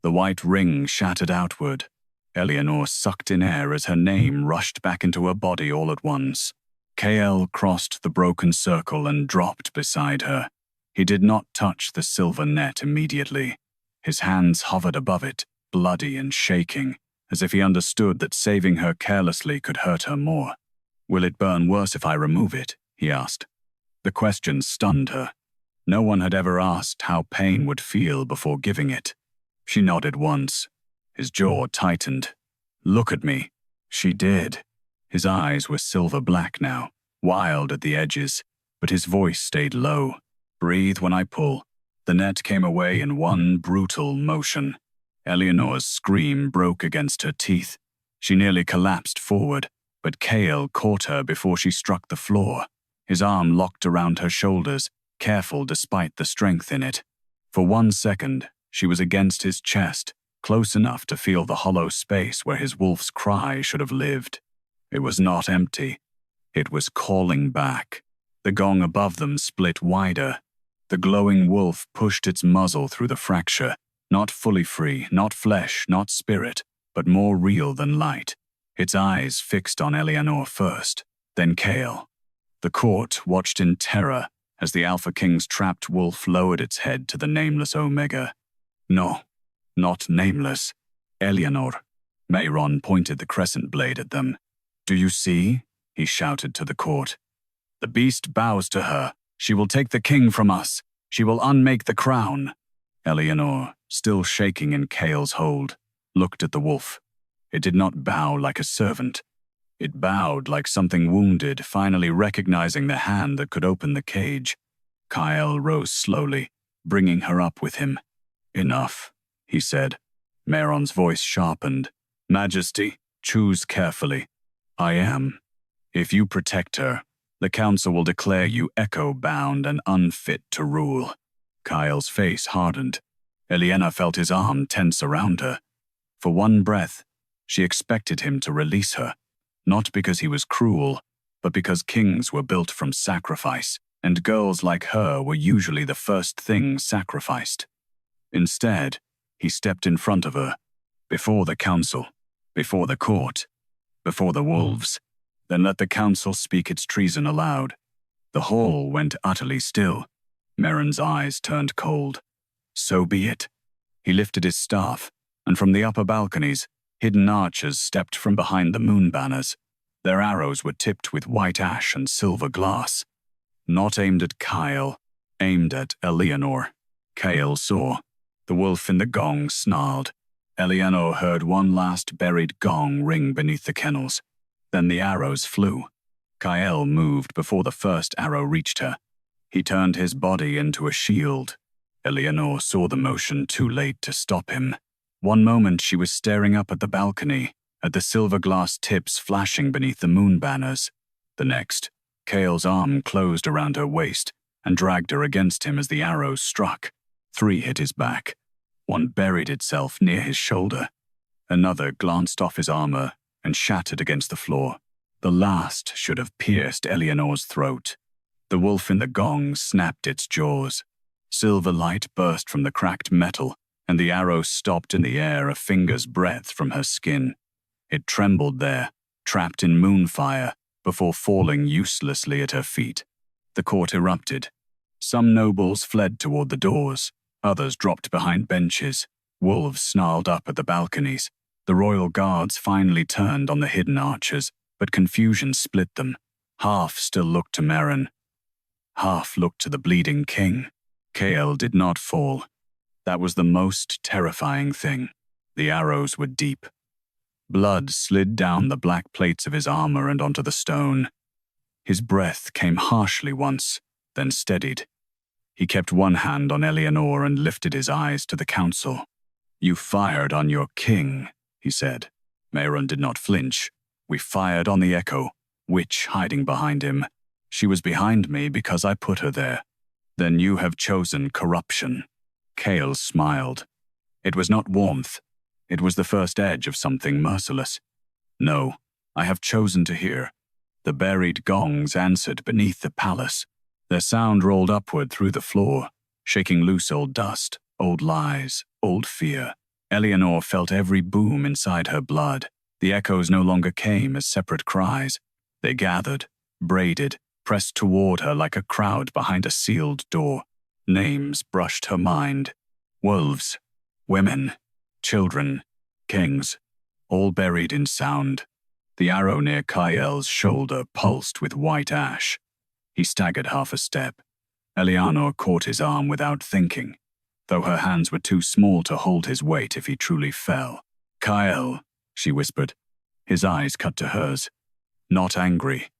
The white ring shattered outward. Elianor sucked in air as her name rushed back into her body all at once. Kael crossed the broken circle and dropped beside her. He did not touch the silver net immediately. His hands hovered above it, bloody and shaking, as if he understood that saving her carelessly could hurt her more. Will it burn worse if I remove it? He asked. The question stunned her. No one had ever asked how pain would feel before giving it. She nodded once. His jaw tightened. Look at me. She did. His eyes were silver black now, wild at the edges, but his voice stayed low. Breathe when I pull. The net came away in one brutal motion. Elianor's scream broke against her teeth. She nearly collapsed forward, but Kael caught her before she struck the floor. His arm locked around her shoulders, careful despite the strength in it. For 1 second, she was against his chest, close enough to feel the hollow space where his wolf's cry should have lived. It was not empty. It was calling back. The gong above them split wider. The glowing wolf pushed its muzzle through the fracture, not fully free, not flesh, not spirit, but more real than light. Its eyes fixed on Elianor first, then Kael. The court watched in terror as the Alpha King's trapped wolf lowered its head to the nameless Omega. No, not Nameless. Elianor. Mehron pointed the crescent blade at them. Do you see? He shouted to the court. The beast bows to her. She will take the king from us. She will unmake the crown. Elianor, still shaking in Kael's hold, looked at the wolf. It did not bow like a servant. It bowed like something wounded, finally recognizing the hand that could open the cage. Kael rose slowly, bringing her up with him. Enough, he said. Mehron's voice sharpened. Majesty, choose carefully. I am. If you protect her, the council will declare you echo-bound and unfit to rule. Kael's face hardened. Elianor felt his arm tense around her. For one breath, she expected him to release her, not because he was cruel, but because kings were built from sacrifice, and girls like her were usually the first thing sacrificed. Instead, he stepped in front of her, before the council, before the court, before the wolves. Then let the council speak its treason aloud. The hall went utterly still. Merrin's eyes turned cold. So be it. He lifted his staff, and from the upper balconies, hidden archers stepped from behind the moon banners. Their arrows were tipped with white ash and silver glass. Not aimed at Kael, aimed at Elianor. Kael saw. The wolf in the gong snarled. Elianor heard one last buried gong ring beneath the kennels. Then the arrows flew. Kael moved before the first arrow reached her. He turned his body into a shield. Elianor saw the motion too late to stop him. One moment she was staring up at the balcony, at the silver glass tips flashing beneath the moon banners. The next, Kael's arm closed around her waist and dragged her against him as the arrows struck. 3 hit his back. One buried itself near his shoulder. Another glanced off his armor and shattered against the floor. The last should have pierced Elianor's throat. The wolf in the gong snapped its jaws. Silver light burst from the cracked metal, and the arrow stopped in the air a finger's breadth from her skin. It trembled there, trapped in moonfire, before falling uselessly at her feet. The court erupted. Some nobles fled toward the doors. Others dropped behind benches. Wolves snarled up at the balconies. The royal guards finally turned on the hidden archers, but confusion split them. Half still looked to Merrin. Half looked to the bleeding king. Kael did not fall. That was the most terrifying thing. The arrows were deep. Blood slid down the black plates of his armor and onto the stone. His breath came harshly once, then steadied. He kept one hand on Elianor and lifted his eyes to the council. "You fired on your king," he said. Merrin did not flinch. "We fired on the echo, witch hiding behind him. She was behind me because I put her there. Then you have chosen corruption." Kael smiled. It was not warmth. It was the first edge of something merciless. "No, I have chosen to hear." The buried gongs answered beneath the palace. Their sound rolled upward through the floor, shaking loose old dust, old lies, old fear. Elianor felt every boom inside her blood. The echoes no longer came as separate cries. They gathered, braided, pressed toward her like a crowd behind a sealed door. Names brushed her mind. Wolves, women, children, kings, all buried in sound. The arrow near Kael's shoulder pulsed with white ash. He staggered half a step. Elianor caught his arm without thinking, though her hands were too small to hold his weight if he truly fell. "Kael," she whispered. His eyes cut to hers. Not angry.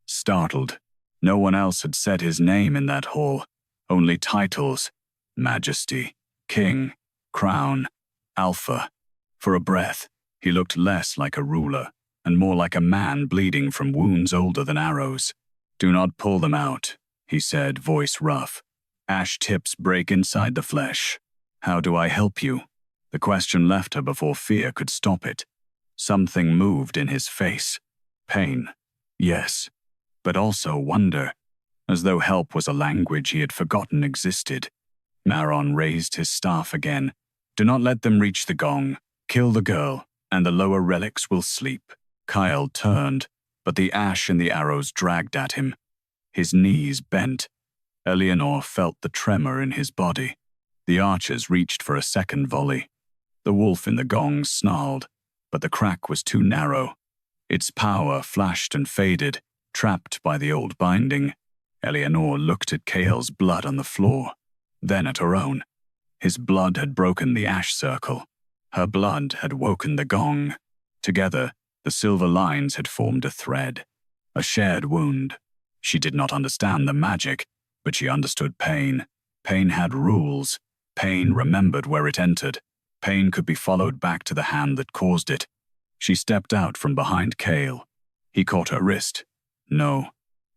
Startled. No one else had said his name in that hall. Only titles. Majesty, King, Crown, Alpha. For a breath, he looked less like a ruler and more like a man bleeding from wounds older than arrows. "Do not pull them out," he said, voice rough. "Ash tips break inside the flesh. How do I help you?" The question left her before fear could stop it. Something moved in his face. Pain, yes, but also wonder, as though help was a language he had forgotten existed. Merrin raised his staff again. "Do not let them reach the gong. Kill the girl, and the lower relics will sleep." Kael turned, but the ash and the arrows dragged at him. His knees bent. Elianor felt the tremor in his body. The archers reached for a second volley. The wolf in the gong snarled, but the crack was too narrow. Its power flashed and faded, trapped by the old binding. Elianor looked at Kael's blood on the floor, then at her own. His blood had broken the ash circle. Her blood had woken the gong. Together, the silver lines had formed a thread, a shared wound. She did not understand the magic, but she understood pain. Pain had rules. Pain remembered where it entered. Pain could be followed back to the hand that caused it. She stepped out from behind Kael. He caught her wrist. No,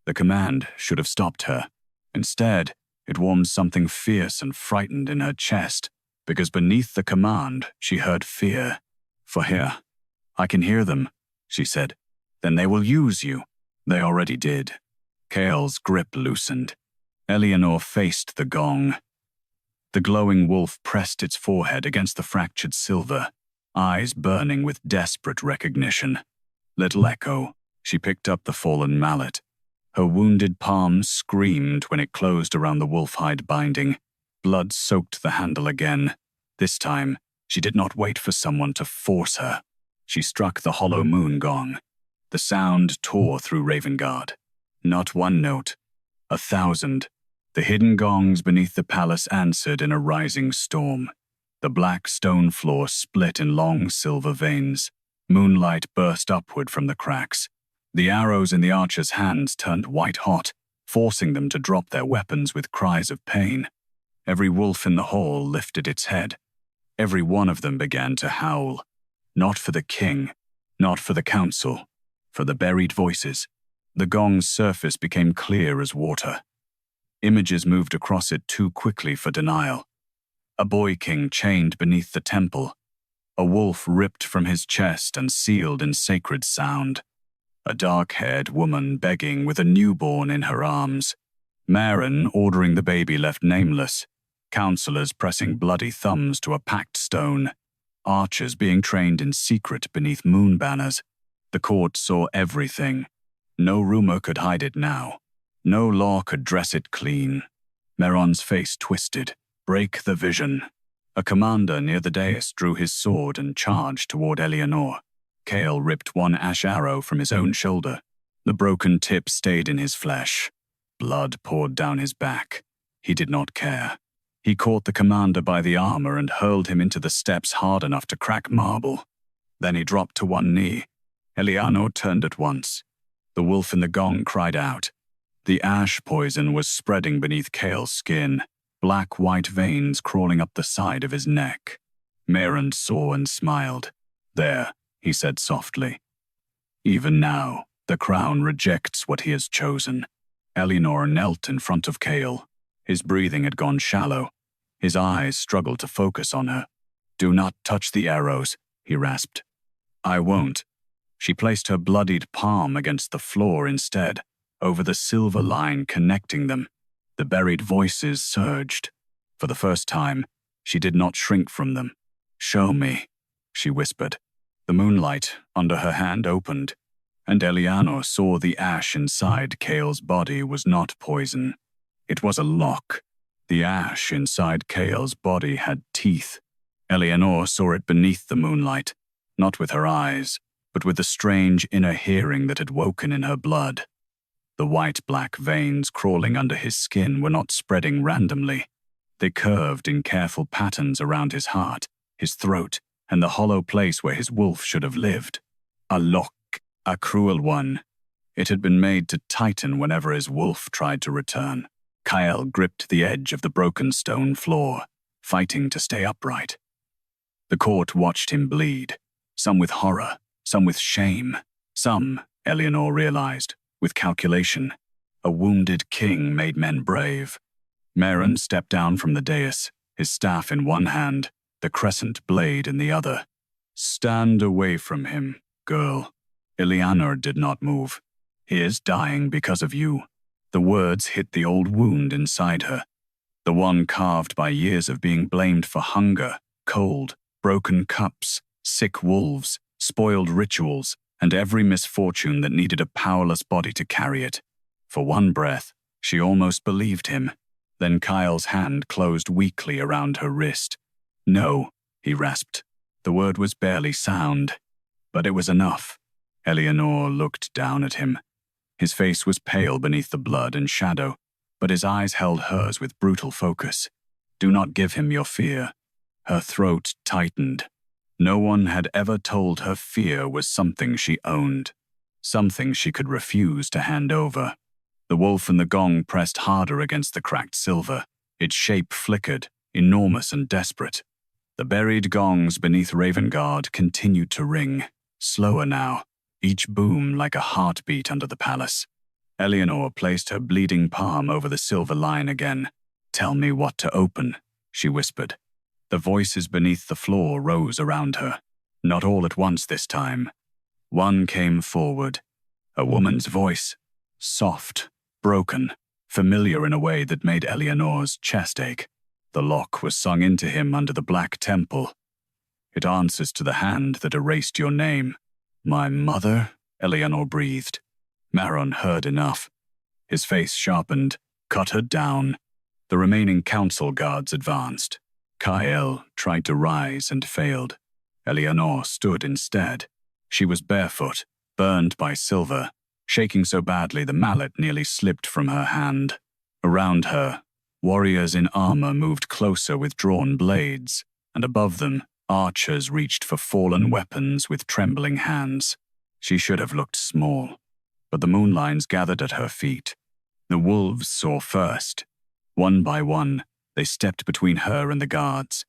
the command should have stopped her. Instead, it warmed something fierce and frightened in her chest, because beneath the command, she heard fear. "For here, I can hear them," she said. "Then they will use you." They already did. Kael's grip loosened. Elianor faced the gong. The glowing wolf pressed its forehead against the fractured silver, eyes burning with desperate recognition. Little echo, she picked up the fallen mallet. Her wounded palm screamed when it closed around the wolf-hide binding. Blood soaked the handle again. This time, she did not wait for someone to force her. She struck the Hollow Moon Gong. The sound tore through Ravengarde. Not one note, 1,000. The hidden gongs beneath the palace answered in a rising storm. The black stone floor split in long silver veins. Moonlight burst upward from the cracks. The arrows in the archers' hands turned white-hot, forcing them to drop their weapons with cries of pain. Every wolf in the hall lifted its head. Every one of them began to howl. Not for the king, not for the council, for the buried voices. The gong's surface became clear as water. Images moved across it too quickly for denial. A boy king chained beneath the temple. A wolf ripped from his chest and sealed in sacred sound. A dark-haired woman begging with a newborn in her arms. Maren ordering the baby left nameless. Counselors pressing bloody thumbs to a packed stone. Archers being trained in secret beneath moon banners. The court saw everything. No rumor could hide it now. No law could dress it clean. Maron's face twisted. Break the vision. A commander near the dais drew his sword and charged toward Elianor. Kael ripped one ash arrow from his own shoulder. The broken tip stayed in his flesh. Blood poured down his back. He did not care. He caught the commander by the armor and hurled him into the steps hard enough to crack marble. Then he dropped to one knee. Elianor turned at once. The wolf in the gong cried out. The ash poison was spreading beneath Kael's skin, black-white veins crawling up the side of his neck. Maren saw and smiled. There, he said softly. Even now, the crown rejects what he has chosen. Elianor knelt in front of Kael. His breathing had gone shallow. His eyes struggled to focus on her. Do not touch the arrows, he rasped. I won't. She placed her bloodied palm against the floor instead, over the silver line connecting them. The buried voices surged. For the first time, she did not shrink from them. Show me, she whispered. The moonlight under her hand opened, and Elianor saw the ash inside Kael's body was not poison. It was a lock. The ash inside Kael's body had teeth. Elianor saw it beneath the moonlight, not with her eyes, but with the strange inner hearing that had woken in her blood. The white-black veins crawling under his skin were not spreading randomly. They curved in careful patterns around his heart, his throat, and the hollow place where his wolf should have lived. A lock, a cruel one. It had been made to tighten whenever his wolf tried to return. Kael gripped the edge of the broken stone floor, fighting to stay upright. The court watched him bleed, some with horror, some with shame, some, Elianor realized, with calculation. A wounded king made men brave. Maren stepped down from the dais, his staff in one hand, the crescent blade in the other. Stand away from him, girl. Elianor did not move. He is dying because of you. The words hit the old wound inside her, the one carved by years of being blamed for hunger, cold, broken cups, sick wolves, spoiled rituals, and every misfortune that needed a powerless body to carry it. For one breath, she almost believed him. Then Kael's hand closed weakly around her wrist. No, he rasped. The word was barely sound, but it was enough. Elianor looked down at him. His face was pale beneath the blood and shadow, but his eyes held hers with brutal focus. Do not give him your fear. Her throat tightened. No one had ever told her fear was something she owned, something she could refuse to hand over. The wolf in the gong pressed harder against the cracked silver. Its shape flickered, enormous and desperate. The buried gongs beneath Ravengarde continued to ring, slower now, each boom like a heartbeat under the palace. Elianor placed her bleeding palm over the silver line again. Tell me what to open, she whispered. The voices beneath the floor rose around her, not all at once this time. One came forward, a woman's voice, soft, broken, familiar in a way that made Elianor's chest ache. The lock was sung into him under the black temple. It answers to the hand that erased your name. My mother? Elianor breathed. Maren heard enough. His face sharpened. Cut her down. The remaining council guards advanced. Kael tried to rise and failed. Elianor stood instead. She was barefoot, burned by silver, shaking so badly the mallet nearly slipped from her hand. Around her, warriors in armor moved closer with drawn blades, and above them, archers reached for fallen weapons with trembling hands. She should have looked small, but the moonlines gathered at her feet. The wolves saw first. One by one, they stepped between her and the guards.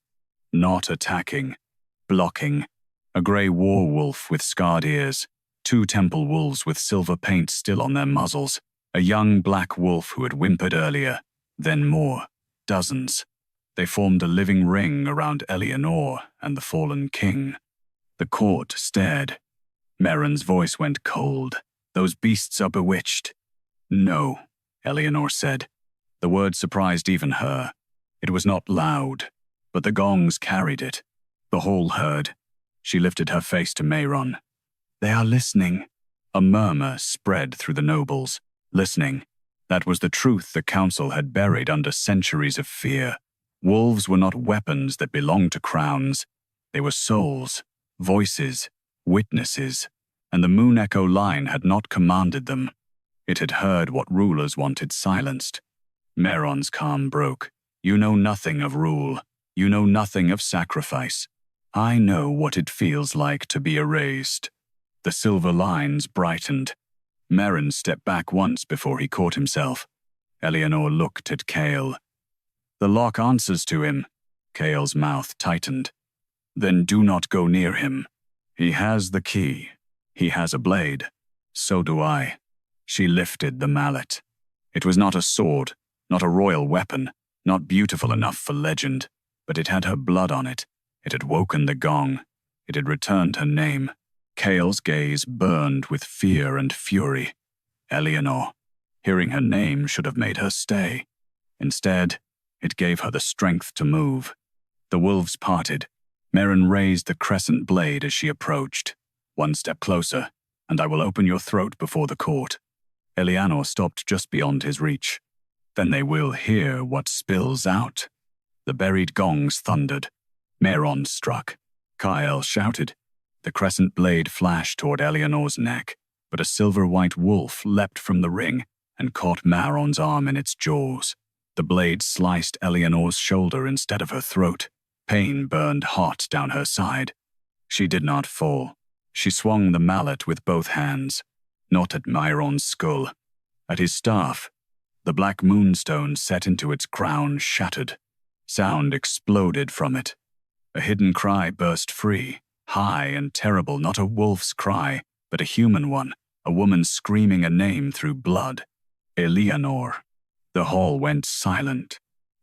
Not attacking, blocking. A grey werewolf with scarred ears, 2 temple wolves with silver paint still on their muzzles, a young black wolf who had whimpered earlier, then more, dozens. They formed a living ring around Elianor and the fallen king. The court stared. Merrin's voice went cold. Those beasts are bewitched. No, Elianor said. The word surprised even her. It was not loud, but the gongs carried it. The hall heard. She lifted her face to Mayron. They are listening. A murmur spread through the nobles. Listening. That was the truth the council had buried under centuries of fear. Wolves were not weapons that belonged to crowns. They were souls, voices, witnesses, and the Moon Echo line had not commanded them. It had heard what rulers wanted silenced. Mayron's calm broke. You know nothing of rule. You know nothing of sacrifice. I know what it feels like to be erased. The silver lines brightened. Merrin stepped back once before he caught himself. Elianor looked at Kael. The lock answers to him. Kael's mouth tightened. Then do not go near him. He has the key. He has a blade. So do I. She lifted the mallet. It was not a sword, not a royal weapon, not beautiful enough for legend, but it had her blood on it. It had woken the gong. It had returned her name. Kael's gaze burned with fear and fury. Elianor. Hearing her name should have made her stay. Instead, it gave her the strength to move. The wolves parted. Merrin raised the crescent blade as she approached. One step closer, and I will open your throat before the court. Elianor stopped just beyond his reach. Then they will hear what spills out. The buried gongs thundered. Mayron struck. Kael shouted. The crescent blade flashed toward Elianor's neck, but a silver-white wolf leapt from the ring and caught Mayron's arm in its jaws. The blade sliced Elianor's shoulder instead of her throat. Pain burned hot down her side. She did not fall. She swung the mallet with both hands, not at Mayron's skull. At his staff, the black moonstone set into its crown shattered. Sound exploded from it. A hidden cry burst free, high and terrible, not a wolf's cry, but a human one, a woman screaming a name through blood. Elianor. The hall went silent.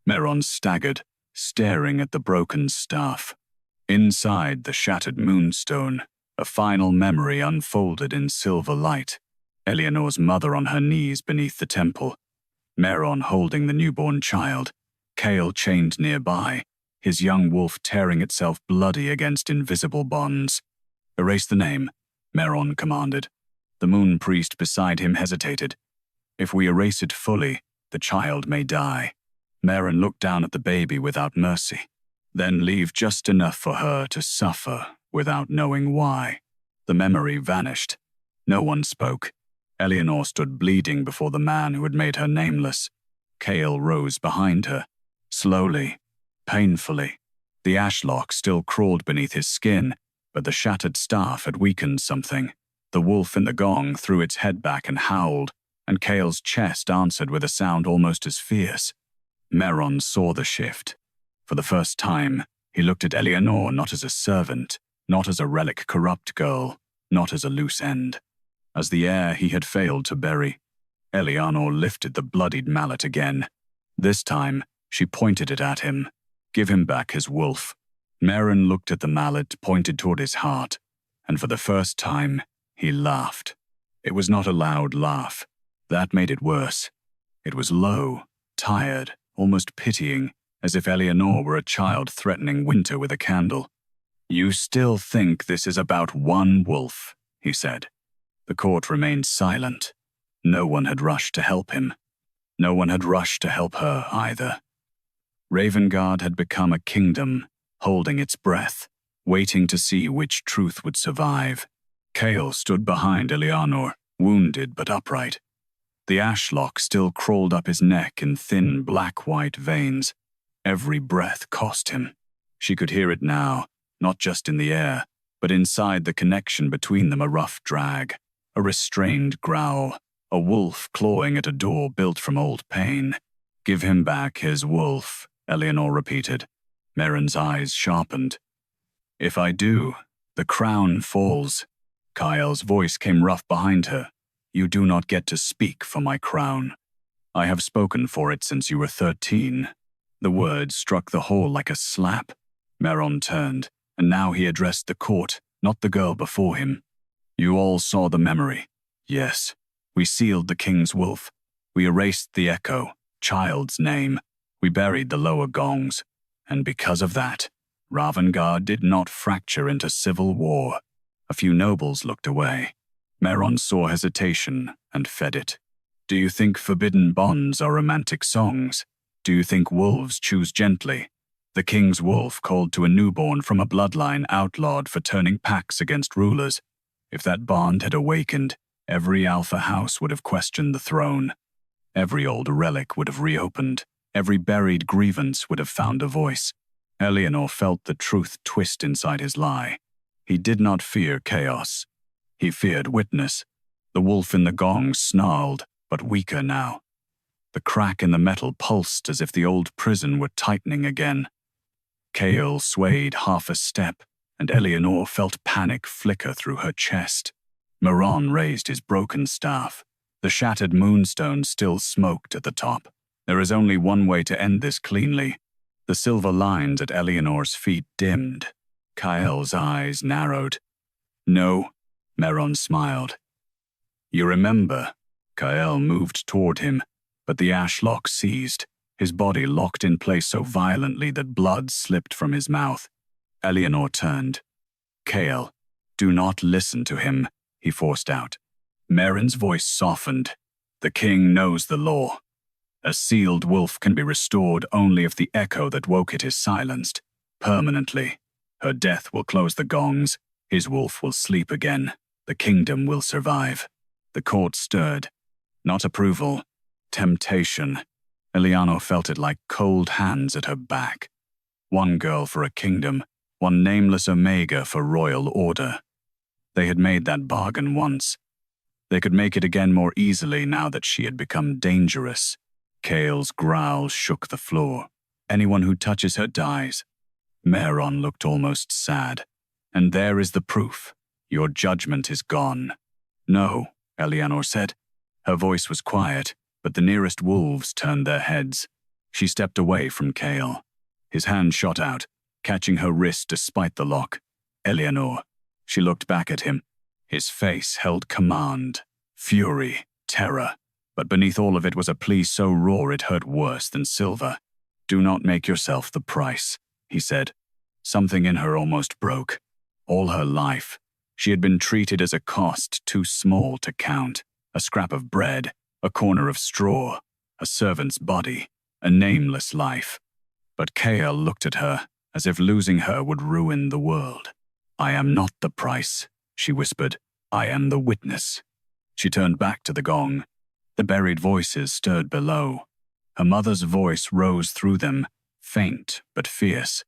Mayron staggered, staring at the broken staff. Inside the shattered moonstone, a final memory unfolded in silver light. Elianor's mother on her knees beneath the temple. Mayron holding the newborn child. Kael chained nearby, his young wolf tearing itself bloody against invisible bonds. Erase the name, Mayron commanded. The moon priest beside him hesitated. If we erase it fully, the child may die. Merrin looked down at the baby without mercy. Then leave just enough for her to suffer without knowing why. The memory vanished. No one spoke. Elianor stood bleeding before the man who had made her nameless. Kael rose behind her. Slowly, painfully. The ashlock still crawled beneath his skin, but the shattered staff had weakened something. The wolf in the gong threw its head back and howled, and Kael's chest answered with a sound almost as fierce. Mayron saw the shift. For the first time, he looked at Elianor not as a servant, not as a relic corrupt girl, not as a loose end. As the heir he had failed to bury. Elianor lifted the bloodied mallet again. This time, she pointed it at him. Give him back his wolf. Merrin looked at the mallet pointed toward his heart, and for the first time, he laughed. It was not a loud laugh. That made it worse. It was low, tired, almost pitying, as if Elianor were a child threatening winter with a candle. You still think this is about one wolf, he said. The court remained silent. No one had rushed to help him. No one had rushed to help her either. Ravengarde had become a kingdom, holding its breath, waiting to see which truth would survive. Kael stood behind Elianor, wounded but upright. The ashlock still crawled up his neck in thin black-white veins. Every breath cost him. She could hear it now, not just in the air, but inside the connection between them, a rough drag, a restrained growl, a wolf clawing at a door built from old pain. "Give him back his wolf," Elianor repeated. Merrin's eyes sharpened. "If I do, the crown falls." Kael's voice came rough behind her. "You do not get to speak for my crown. I have spoken for it since you were 13. The words struck the hall like a slap. Merrin turned, and now he addressed the court, not the girl before him. "You all saw the memory. Yes. We sealed the king's wolf. We erased the echo, child's name. We buried the lower gongs. And because of that, Ravengarde did not fracture into civil war." A few nobles looked away. Merrin saw hesitation and fed it. "Do you think forbidden bonds are romantic songs? Do you think wolves choose gently? The king's wolf called to a newborn from a bloodline outlawed for turning packs against rulers. If that bond had awakened, every alpha house would have questioned the throne. Every old relic would have reopened. Every buried grievance would have found a voice." Elianor felt the truth twist inside his lie. He did not fear chaos. He feared witness. The wolf in the gongs snarled, but weaker now. The crack in the metal pulsed as if the old prison were tightening again. Kael swayed half a step, and Elianor felt panic flicker through her chest. Merrin raised his broken staff. The shattered moonstone still smoked at the top. There is only one way to end this cleanly. The silver lines at Elianor's feet dimmed. Kael's eyes narrowed. "No," Merrin smiled. "You remember." Kael moved toward him, but the ashlock seized. His body locked in place so violently that blood slipped from his mouth. Elianor turned. "Kael, do not listen to him," he forced out. Merrin's voice softened. "The king knows the law. A sealed wolf can be restored only if the echo that woke it is silenced, permanently. Her death will close the gongs. His wolf will sleep again. The kingdom will survive." The court stirred. Not approval, temptation. Elianor felt it like cold hands at her back. One girl for a kingdom, one nameless omega for royal order. They had made that bargain once. They could make it again more easily now that she had become dangerous. Kael's growl shook the floor. "Anyone who touches her dies." Merrin looked almost sad. "And there is the proof. Your judgment is gone." "No," Elianor said. Her voice was quiet, but the nearest wolves turned their heads. She stepped away from Kael. His hand shot out, catching her wrist despite the lock. "Elianor." She looked back at him. His face held command, fury, terror, but beneath all of it was a plea so raw it hurt worse than silver. "Do not make yourself the price," he said. Something in her almost broke. All her life, she had been treated as a cost too small to count, a scrap of bread, a corner of straw, a servant's body, a nameless life. But Kael looked at her as if losing her would ruin the world. "I am not the price," she whispered. "I am the witness." She turned back to the gong. The buried voices stirred below. Her mother's voice rose through them, faint but fierce.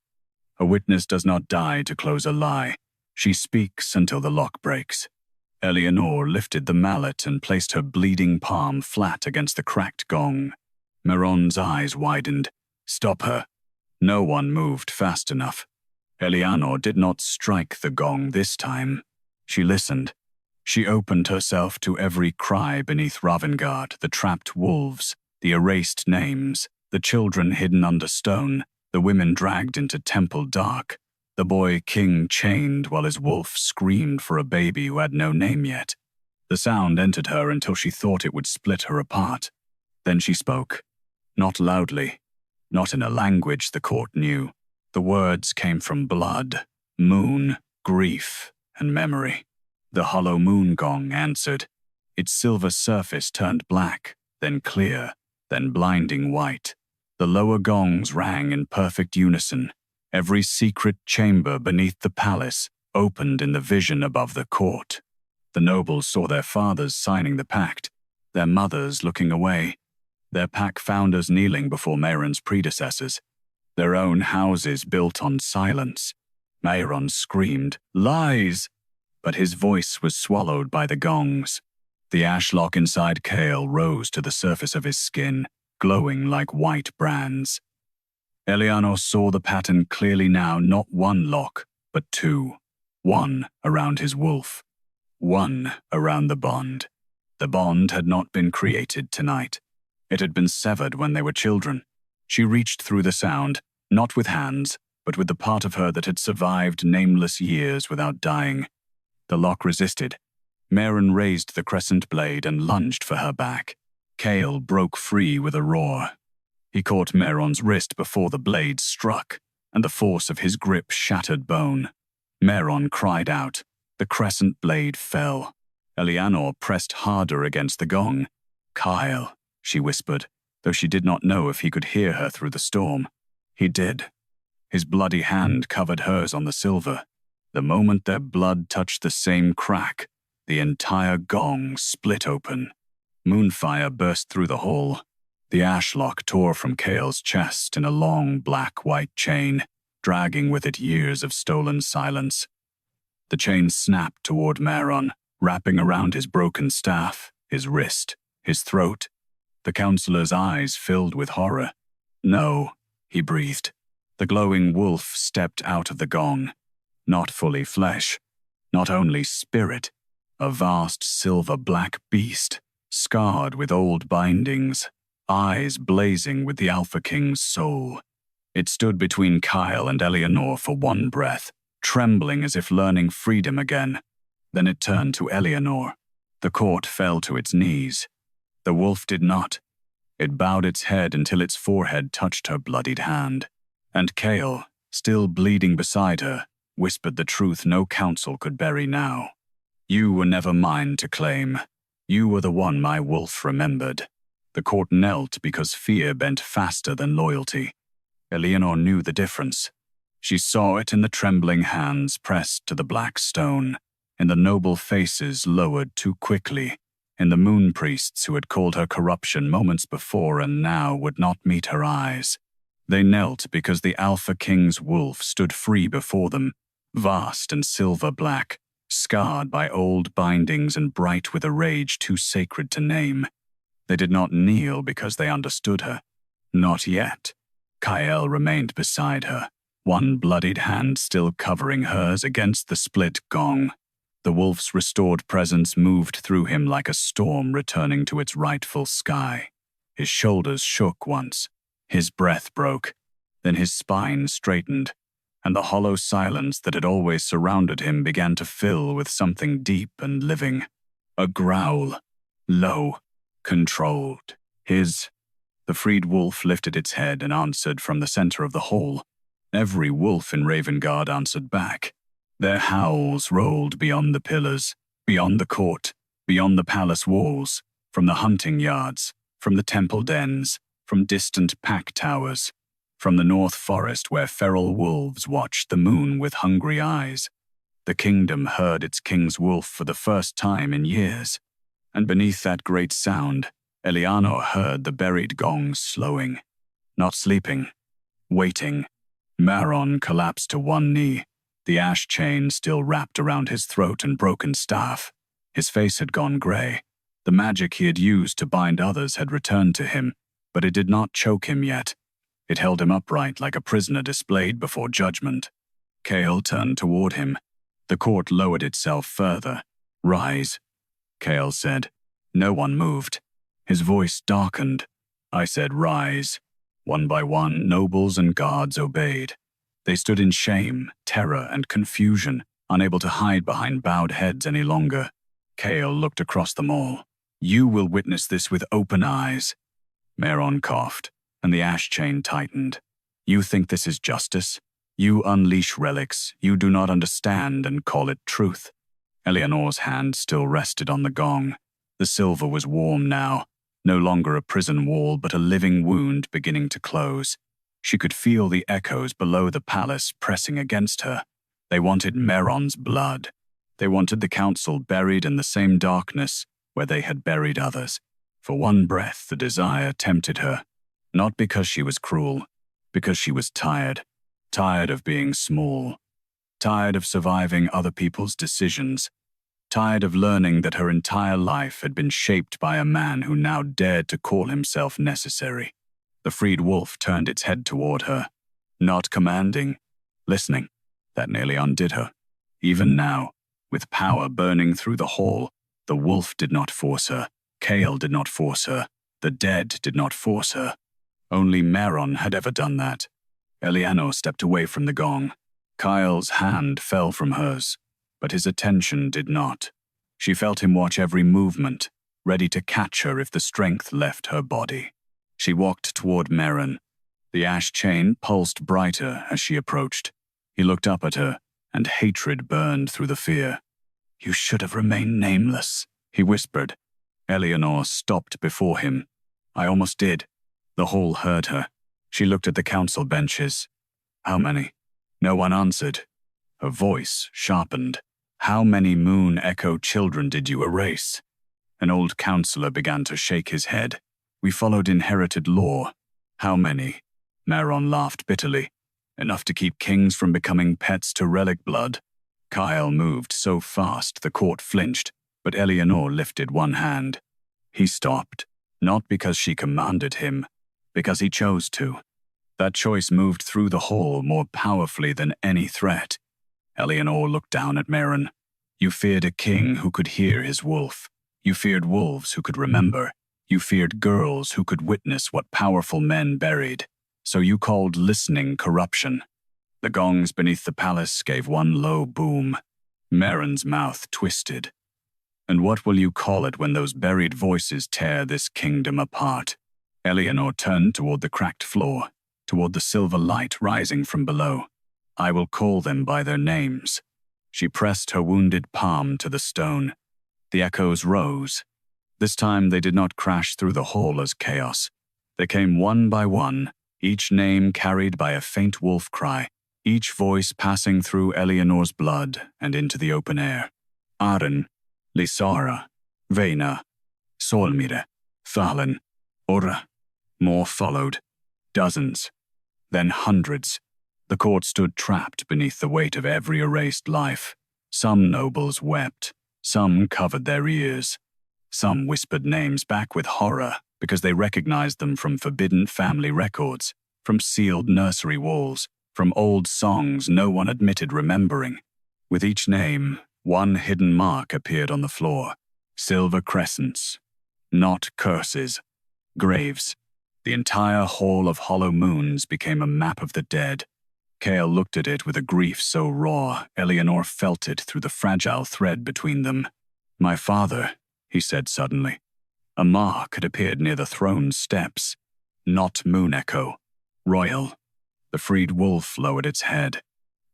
"A witness does not die to close a lie. She speaks until the lock breaks." Elianor lifted the mallet and placed her bleeding palm flat against the cracked gong. Merrin's eyes widened. "Stop her." No one moved fast enough. Elianor did not strike the gong this time. She listened. She opened herself to every cry beneath Ravengarde, the trapped wolves, the erased names, the children hidden under stone, the women dragged into temple dark, the boy king chained while his wolf screamed for a baby who had no name yet. The sound entered her until she thought it would split her apart. Then she spoke. Not loudly, not in a language the court knew. The words came from blood, moon, grief, and memory. The Hollow Moon Gong answered. Its silver surface turned black, then clear, then blinding white. The lower gongs rang in perfect unison. Every secret chamber beneath the palace opened in the vision above the court. The nobles saw their fathers signing the pact, their mothers looking away, their pack founders kneeling before Mehron's predecessors, their own houses built on silence. Mehron screamed, "Lies!" But his voice was swallowed by the gongs. The ashlock inside Kael rose to the surface of his skin, glowing like white brands. Elianor saw the pattern clearly now, not one lock, but two. One around his wolf, one around the bond. The bond had not been created tonight. It had been severed when they were children. She reached through the sound, not with hands, but with the part of her that had survived nameless years without dying. The lock resisted. Mehron raised the crescent blade and lunged for her back. Kael broke free with a roar. He caught Mehron's wrist before the blade struck, and the force of his grip shattered bone. Mehron cried out. The crescent blade fell. Elianor pressed harder against the gong. "Kael," she whispered, though she did not know if he could hear her through the storm. He did. His bloody hand covered hers on the silver. The moment their blood touched the same crack, the entire gong split open. Moonfire burst through the hall. The ashlock tore from Kael's chest in a long black-white chain, dragging with it years of stolen silence. The chain snapped toward Mehron, wrapping around his broken staff, his wrist, his throat. The counselor's eyes filled with horror. "No," he breathed. The glowing wolf stepped out of the gong. Not fully flesh, not only spirit, a vast silver-black beast, scarred with old bindings, eyes blazing with the Alpha King's soul. It stood between Kael and Elianor for one breath, trembling as if learning freedom again. Then it turned to Elianor. The court fell to its knees. The wolf did not. It bowed its head until its forehead touched her bloodied hand. And Kael, still bleeding beside her, whispered the truth no counsel could bury now. "You were never mine to claim. You were the one my wolf remembered." The court knelt because fear bent faster than loyalty. Elianor knew the difference. She saw it in the trembling hands pressed to the black stone, in the noble faces lowered too quickly, in the moon priests who had called her corruption moments before and now would not meet her eyes. They knelt because the Alpha King's wolf stood free before them, vast and silver-black, scarred by old bindings and bright with a rage too sacred to name. They did not kneel because they understood her. Not yet. Kael remained beside her, one bloodied hand still covering hers against the split gong. The wolf's restored presence moved through him like a storm returning to its rightful sky. His shoulders shook once. His breath broke. Then his spine straightened, and the hollow silence that had always surrounded him began to fill with something deep and living. A growl. Low. Controlled. His. The freed wolf lifted its head and answered from the center of the hall. Every wolf in Ravengarde answered back. Their howls rolled beyond the pillars, beyond the court, beyond the palace walls, from the hunting yards, from the temple dens, from distant pack towers, from the north forest where feral wolves watched the moon with hungry eyes. The kingdom heard its king's wolf for the first time in years, and beneath that great sound, Elianor heard the buried gongs slowing, not sleeping, waiting. Mehron collapsed to one knee, the ash chain still wrapped around his throat and broken staff. His face had gone gray. The magic he had used to bind others had returned to him, but it did not choke him yet. It held him upright like a prisoner displayed before judgment. Kael turned toward him. The court lowered itself further. "Rise," Kael said. No one moved. His voice darkened. I said, "Rise." One by one, nobles and guards obeyed. They stood in shame, terror, and confusion, unable to hide behind bowed heads any longer. Kael looked across them all. "You will witness this with open eyes." Mehron coughed, and the ash chain tightened. "You think this is justice? You unleash relics you do not understand and call it truth." Elianor's hand still rested on the gong. The silver was warm now, no longer a prison wall but a living wound beginning to close. She could feel the echoes below the palace pressing against her. They wanted Meron's blood. They wanted the council buried in the same darkness where they had buried others. For one breath, the desire tempted her, not because she was cruel, because she was tired. Tired of being small. Tired of surviving other people's decisions. Tired of learning that her entire life had been shaped by a man who now dared to call himself necessary. The freed wolf turned its head toward her, not commanding, listening. That nearly undid her. Even now, with power burning through the hall, the wolf did not force her. Kael did not force her. The dead did not force her. Only Meron had ever done that. Elianor stepped away from the gong. Kael's hand fell from hers, but his attention did not. She felt him watch every movement, ready to catch her if the strength left her body. She walked toward Meron. The ash chain pulsed brighter as she approached. He looked up at her, and hatred burned through the fear. "You should have remained nameless," he whispered. Elianor stopped before him. "I almost did." The hall heard her. She looked at the council benches. "How many?" No one answered. Her voice sharpened. "How many Moon Echo children did you erase?" An old counselor began to shake his head. "We followed inherited law." "How many?" Meron laughed bitterly. "Enough to keep kings from becoming pets to relic blood." Kael moved so fast the court flinched, but Elianor lifted one hand. He stopped, not because she commanded him, because he chose to. That choice moved through the hall more powerfully than any threat. Elianor looked down at Meron. "You feared a king who could hear his wolf. You feared wolves who could remember. You feared girls who could witness what powerful men buried. So you called listening corruption." The gongs beneath the palace gave one low boom. Meron's mouth twisted. "And what will you call it when those buried voices tear this kingdom apart?" Elianor turned toward the cracked floor, toward the silver light rising from below. "I will call them by their names." She pressed her wounded palm to the stone. The echoes rose. This time they did not crash through the hall as chaos. They came one by one, each name carried by a faint wolf cry, each voice passing through Elianor's blood and into the open air. Aren, Lysara, Veyna, Solmire, Thalen, Ora. More followed. Dozens. Then hundreds. The court stood trapped beneath the weight of every erased life. Some nobles wept. Some covered their ears. Some whispered names back with horror because they recognized them from forbidden family records, from sealed nursery walls, from old songs no one admitted remembering. With each name, one hidden mark appeared on the floor. Silver crescents. Not curses. Graves. The entire hall of Hollow Moons became a map of the dead. Kael looked at it with a grief so raw, Elianor felt it through the fragile thread between them. "My father," he said suddenly. A mark had appeared near the throne's steps. Not Moon Echo. Royal. The freed wolf lowered its head.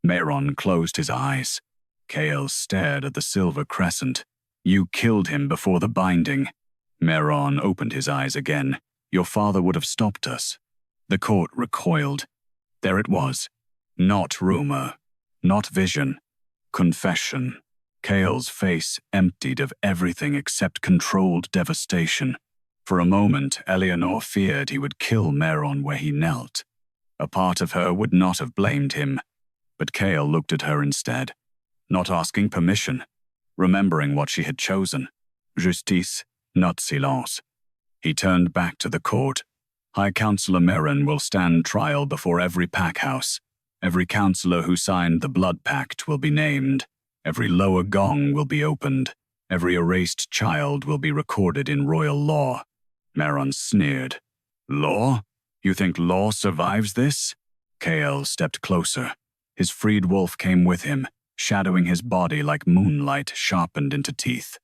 Meron closed his eyes. Kael stared at the silver crescent. "You killed him before the binding." Meron opened his eyes again. "Your father would have stopped us." The court recoiled. There it was. Not rumor. Not vision. Confession. Kael's face emptied of everything except controlled devastation. For a moment, Elianor feared he would kill Meron where he knelt. A part of her would not have blamed him, but Kael looked at her instead, not asking permission, remembering what she had chosen. Justice, not silence. He turned back to the court. High Counselor Meron will stand trial before every packhouse. Every counselor who signed the blood pact will be named. Every lower gong will be opened. Every erased child will be recorded in royal law. Meron sneered. "Law? You think law survives this?" Kael stepped closer. His freed wolf came with him, shadowing his body like moonlight sharpened into teeth.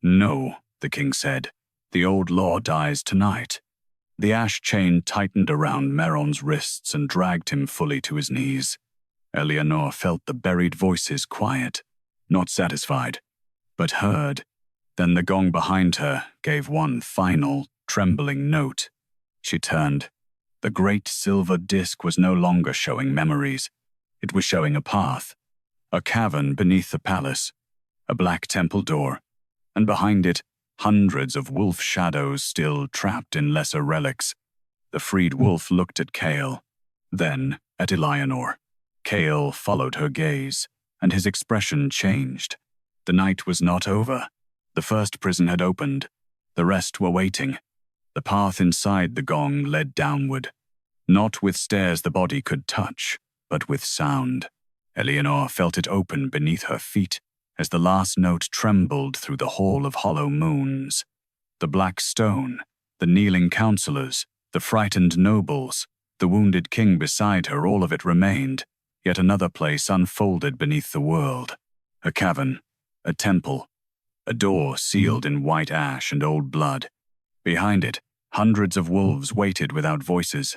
"No," the king said. "The old law dies tonight." The ash chain tightened around Meron's wrists and dragged him fully to his knees. Elianor felt the buried voices quiet, not satisfied, but heard. Then the gong behind her gave one final, trembling note. She turned. The great silver disc was no longer showing memories. It was showing a path, a cavern beneath the palace, a black temple door, and behind it, hundreds of wolf shadows still trapped in lesser relics. The freed wolf looked at Kael, then at Elianor. Kael followed her gaze, and his expression changed. The night was not over. The first prison had opened. The rest were waiting. The path inside the gong led downward, not with stairs the body could touch, but with sound. Elianor felt it open beneath her feet as the last note trembled through the hall of hollow moons. The black stone, the kneeling counselors, the frightened nobles, the wounded king beside her, all of it remained. Yet another place unfolded beneath the world. A cavern, a temple, a door sealed in white ash and old blood. Behind it, hundreds of wolves waited without voices.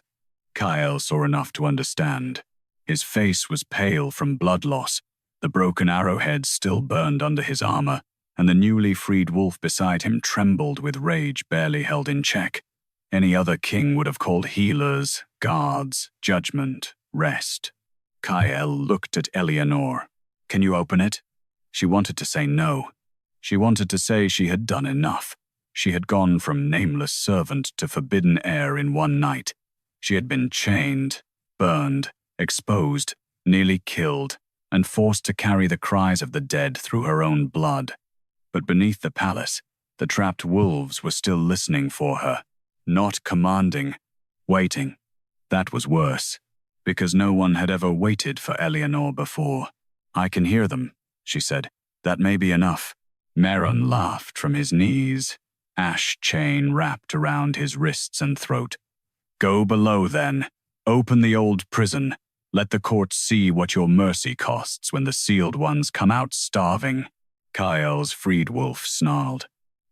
Kael saw enough to understand. His face was pale from blood loss. The broken arrowhead still burned under his armor, and the newly freed wolf beside him trembled with rage barely held in check. Any other king would have called healers, guards, judgment, rest. Kael looked at Elianor. "Can you open it?" She wanted to say no. She wanted to say she had done enough. She had gone from nameless servant to forbidden heir in one night. She had been chained, burned, exposed, nearly killed, and forced to carry the cries of the dead through her own blood. But beneath the palace, the trapped wolves were still listening for her, not commanding, waiting. That was worse, because no one had ever waited for Elianor before. "I can hear them," she said. "That may be enough." Merron laughed from his knees, ash chain wrapped around his wrists and throat. "Go below then. Open the old prison. Let the court see what your mercy costs when the sealed ones come out starving." Kael's freed wolf snarled.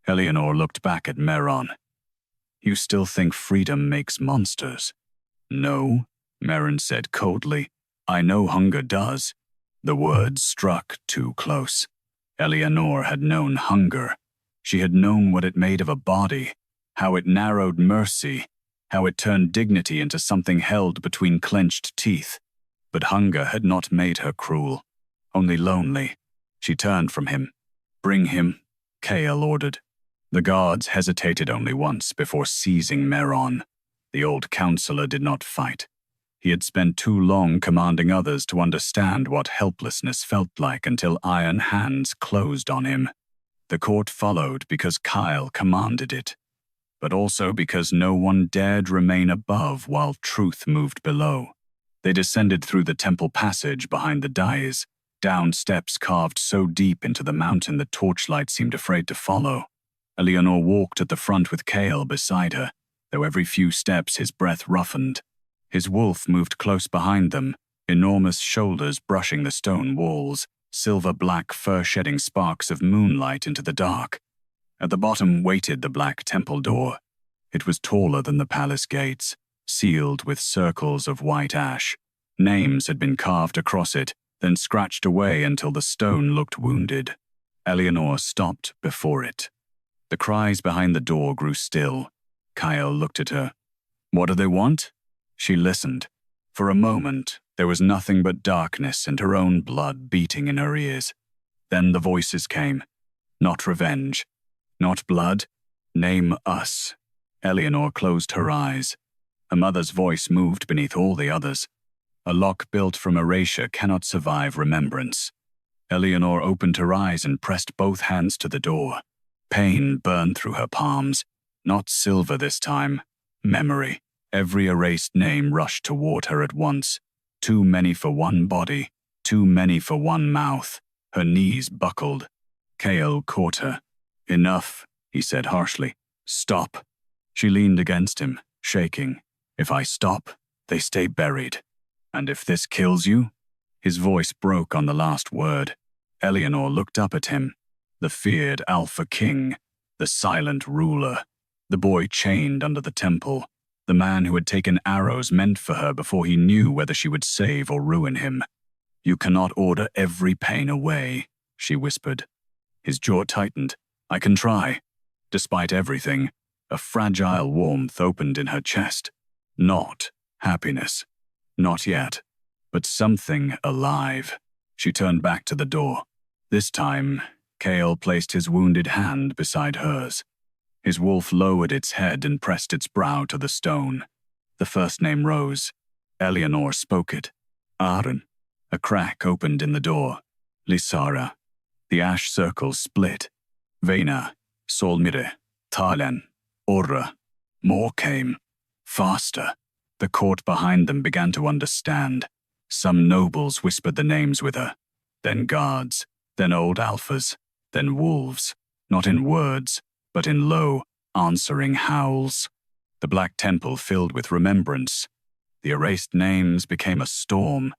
Elianor looked back at Merron. "You still think freedom makes monsters?" "No," Merron said coldly. "I know hunger does." The words struck too close. Elianor had known hunger. She had known what it made of a body, how it narrowed mercy, how it turned dignity into something held between clenched teeth. But hunger had not made her cruel, only lonely. She turned from him. "Bring him," Kael ordered. The guards hesitated only once before seizing Merron. The old counselor did not fight. He had spent too long commanding others to understand what helplessness felt like until iron hands closed on him. The court followed because Kael commanded it, but also because no one dared remain above while truth moved below. They descended through the temple passage behind the dais, down steps carved so deep into the mountain that torchlight seemed afraid to follow. Elianor walked at the front with Kael beside her, though every few steps his breath roughened. His wolf moved close behind them, enormous shoulders brushing the stone walls, silver-black fur shedding sparks of moonlight into the dark. At the bottom waited the black temple door. It was taller than the palace gates, sealed with circles of white ash. Names had been carved across it, then scratched away until the stone looked wounded. Elianor stopped before it. The cries behind the door grew still. Kael looked at her. "What do they want?" She listened. For a moment, there was nothing but darkness and her own blood beating in her ears. Then the voices came. Not revenge. Not blood. Name us. Elianor closed her eyes. Her mother's voice moved beneath all the others. A lock built from erasure cannot survive remembrance. Elianor opened her eyes and pressed both hands to the door. Pain burned through her palms. Not silver this time. Memory. Every erased name rushed toward her at once. Too many for one body. Too many for one mouth. Her knees buckled. Kael caught her. "Enough," he said harshly. "Stop." She leaned against him, shaking. "If I stop, they stay buried. And if this kills you?" His voice broke on the last word. Elianor looked up at him. The feared Alpha King. The silent ruler. The boy chained under the temple. The man who had taken arrows meant for her before he knew whether she would save or ruin him. "You cannot order every pain away," she whispered. His jaw tightened. I can try. Despite everything, a fragile warmth opened in her chest. Not happiness. Not yet. But something alive. She turned back to the door. This time, Kael placed his wounded hand beside hers. His wolf lowered its head and pressed its brow to the stone. The first name rose. Elianor spoke it. Aren. A crack opened in the door. Lysara. The ash circles split. Veyna. Solmire. Talen. Orra. More came. Faster. The court behind them began to understand. Some nobles whispered the names with her. Then guards. Then old alphas. Then wolves. Not in words, but in low, answering howls. The Black Temple filled with remembrance. The erased names became a storm.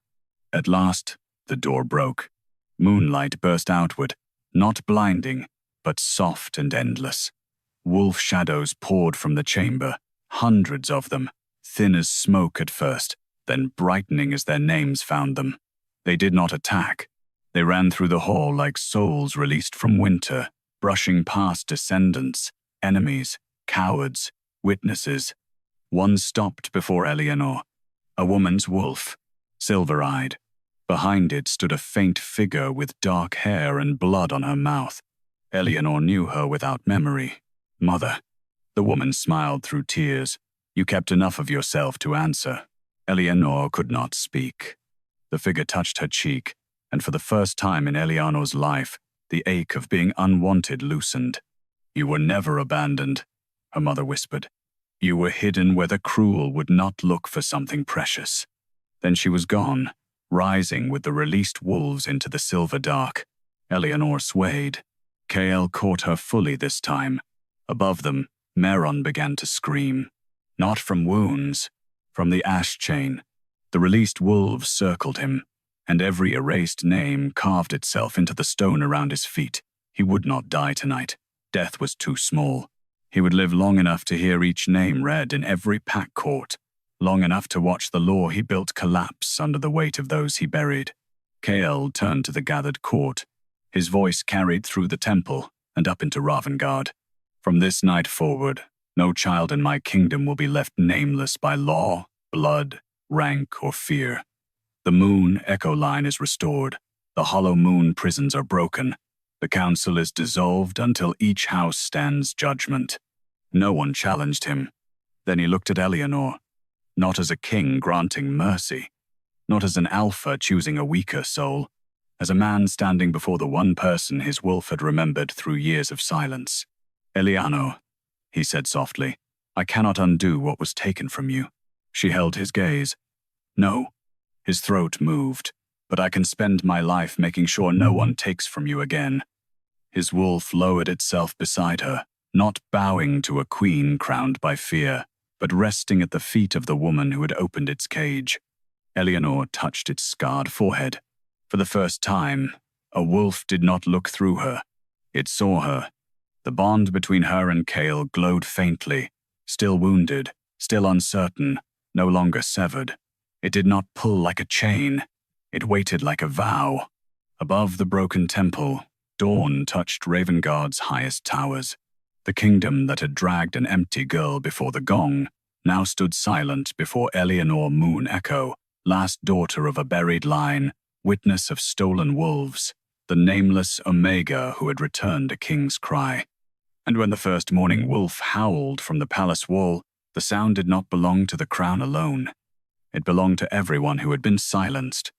At last, the door broke. Moonlight burst outward, not blinding, but soft and endless. Wolf shadows poured from the chamber, hundreds of them, thin as smoke at first, then brightening as their names found them. They did not attack. They ran through the hall like souls released from winter, brushing past descendants, enemies, cowards, witnesses. One stopped before Elianor, a woman's wolf, silver-eyed. Behind it stood a faint figure with dark hair and blood on her mouth. Elianor knew her without memory. Mother. The woman smiled through tears. You kept enough of yourself to answer. Elianor could not speak. The figure touched her cheek, and for the first time in Elianor's life, the ache of being unwanted loosened. You were never abandoned, her mother whispered. You were hidden where the cruel would not look for something precious. Then she was gone, rising with the released wolves into the silver dark. Elianor swayed. Kael caught her fully this time. Above them, Meron began to scream. Not from wounds, from the ash chain. The released wolves circled him, and every erased name carved itself into the stone around his feet. He would not die tonight. Death was too small. He would live long enough to hear each name read in every pack court, long enough to watch the law he built collapse under the weight of those he buried. Kael turned to the gathered court. His voice carried through the temple and up into Ravengarde. From this night forward, no child in my kingdom will be left nameless by law, blood, rank, or fear. The moon echo line is restored. The Hollow Moon prisons are broken. The council is dissolved until each house stands judgment. No one challenged him. Then he looked at Elianor, not as a king granting mercy, not as an alpha choosing a weaker soul, as a man standing before the one person his wolf had remembered through years of silence. Elianor, he said softly, I cannot undo what was taken from you. She held his gaze. No. His throat moved. But I can spend my life making sure no one takes from you again. His wolf lowered itself beside her, not bowing to a queen crowned by fear, but resting at the feet of the woman who had opened its cage. Elianor touched its scarred forehead. For the first time, a wolf did not look through her. It saw her. The bond between her and Kael glowed faintly, still wounded, still uncertain, no longer severed. It did not pull like a chain. It waited like a vow. Above the broken temple, dawn touched Ravengarde's highest towers. The kingdom that had dragged an empty girl before the gong now stood silent before Elianor Moon Echo, last daughter of a buried line, witness of stolen wolves, the nameless Omega who had returned a king's cry. And when the first morning wolf howled from the palace wall, the sound did not belong to the crown alone. It belonged to everyone who had been silenced,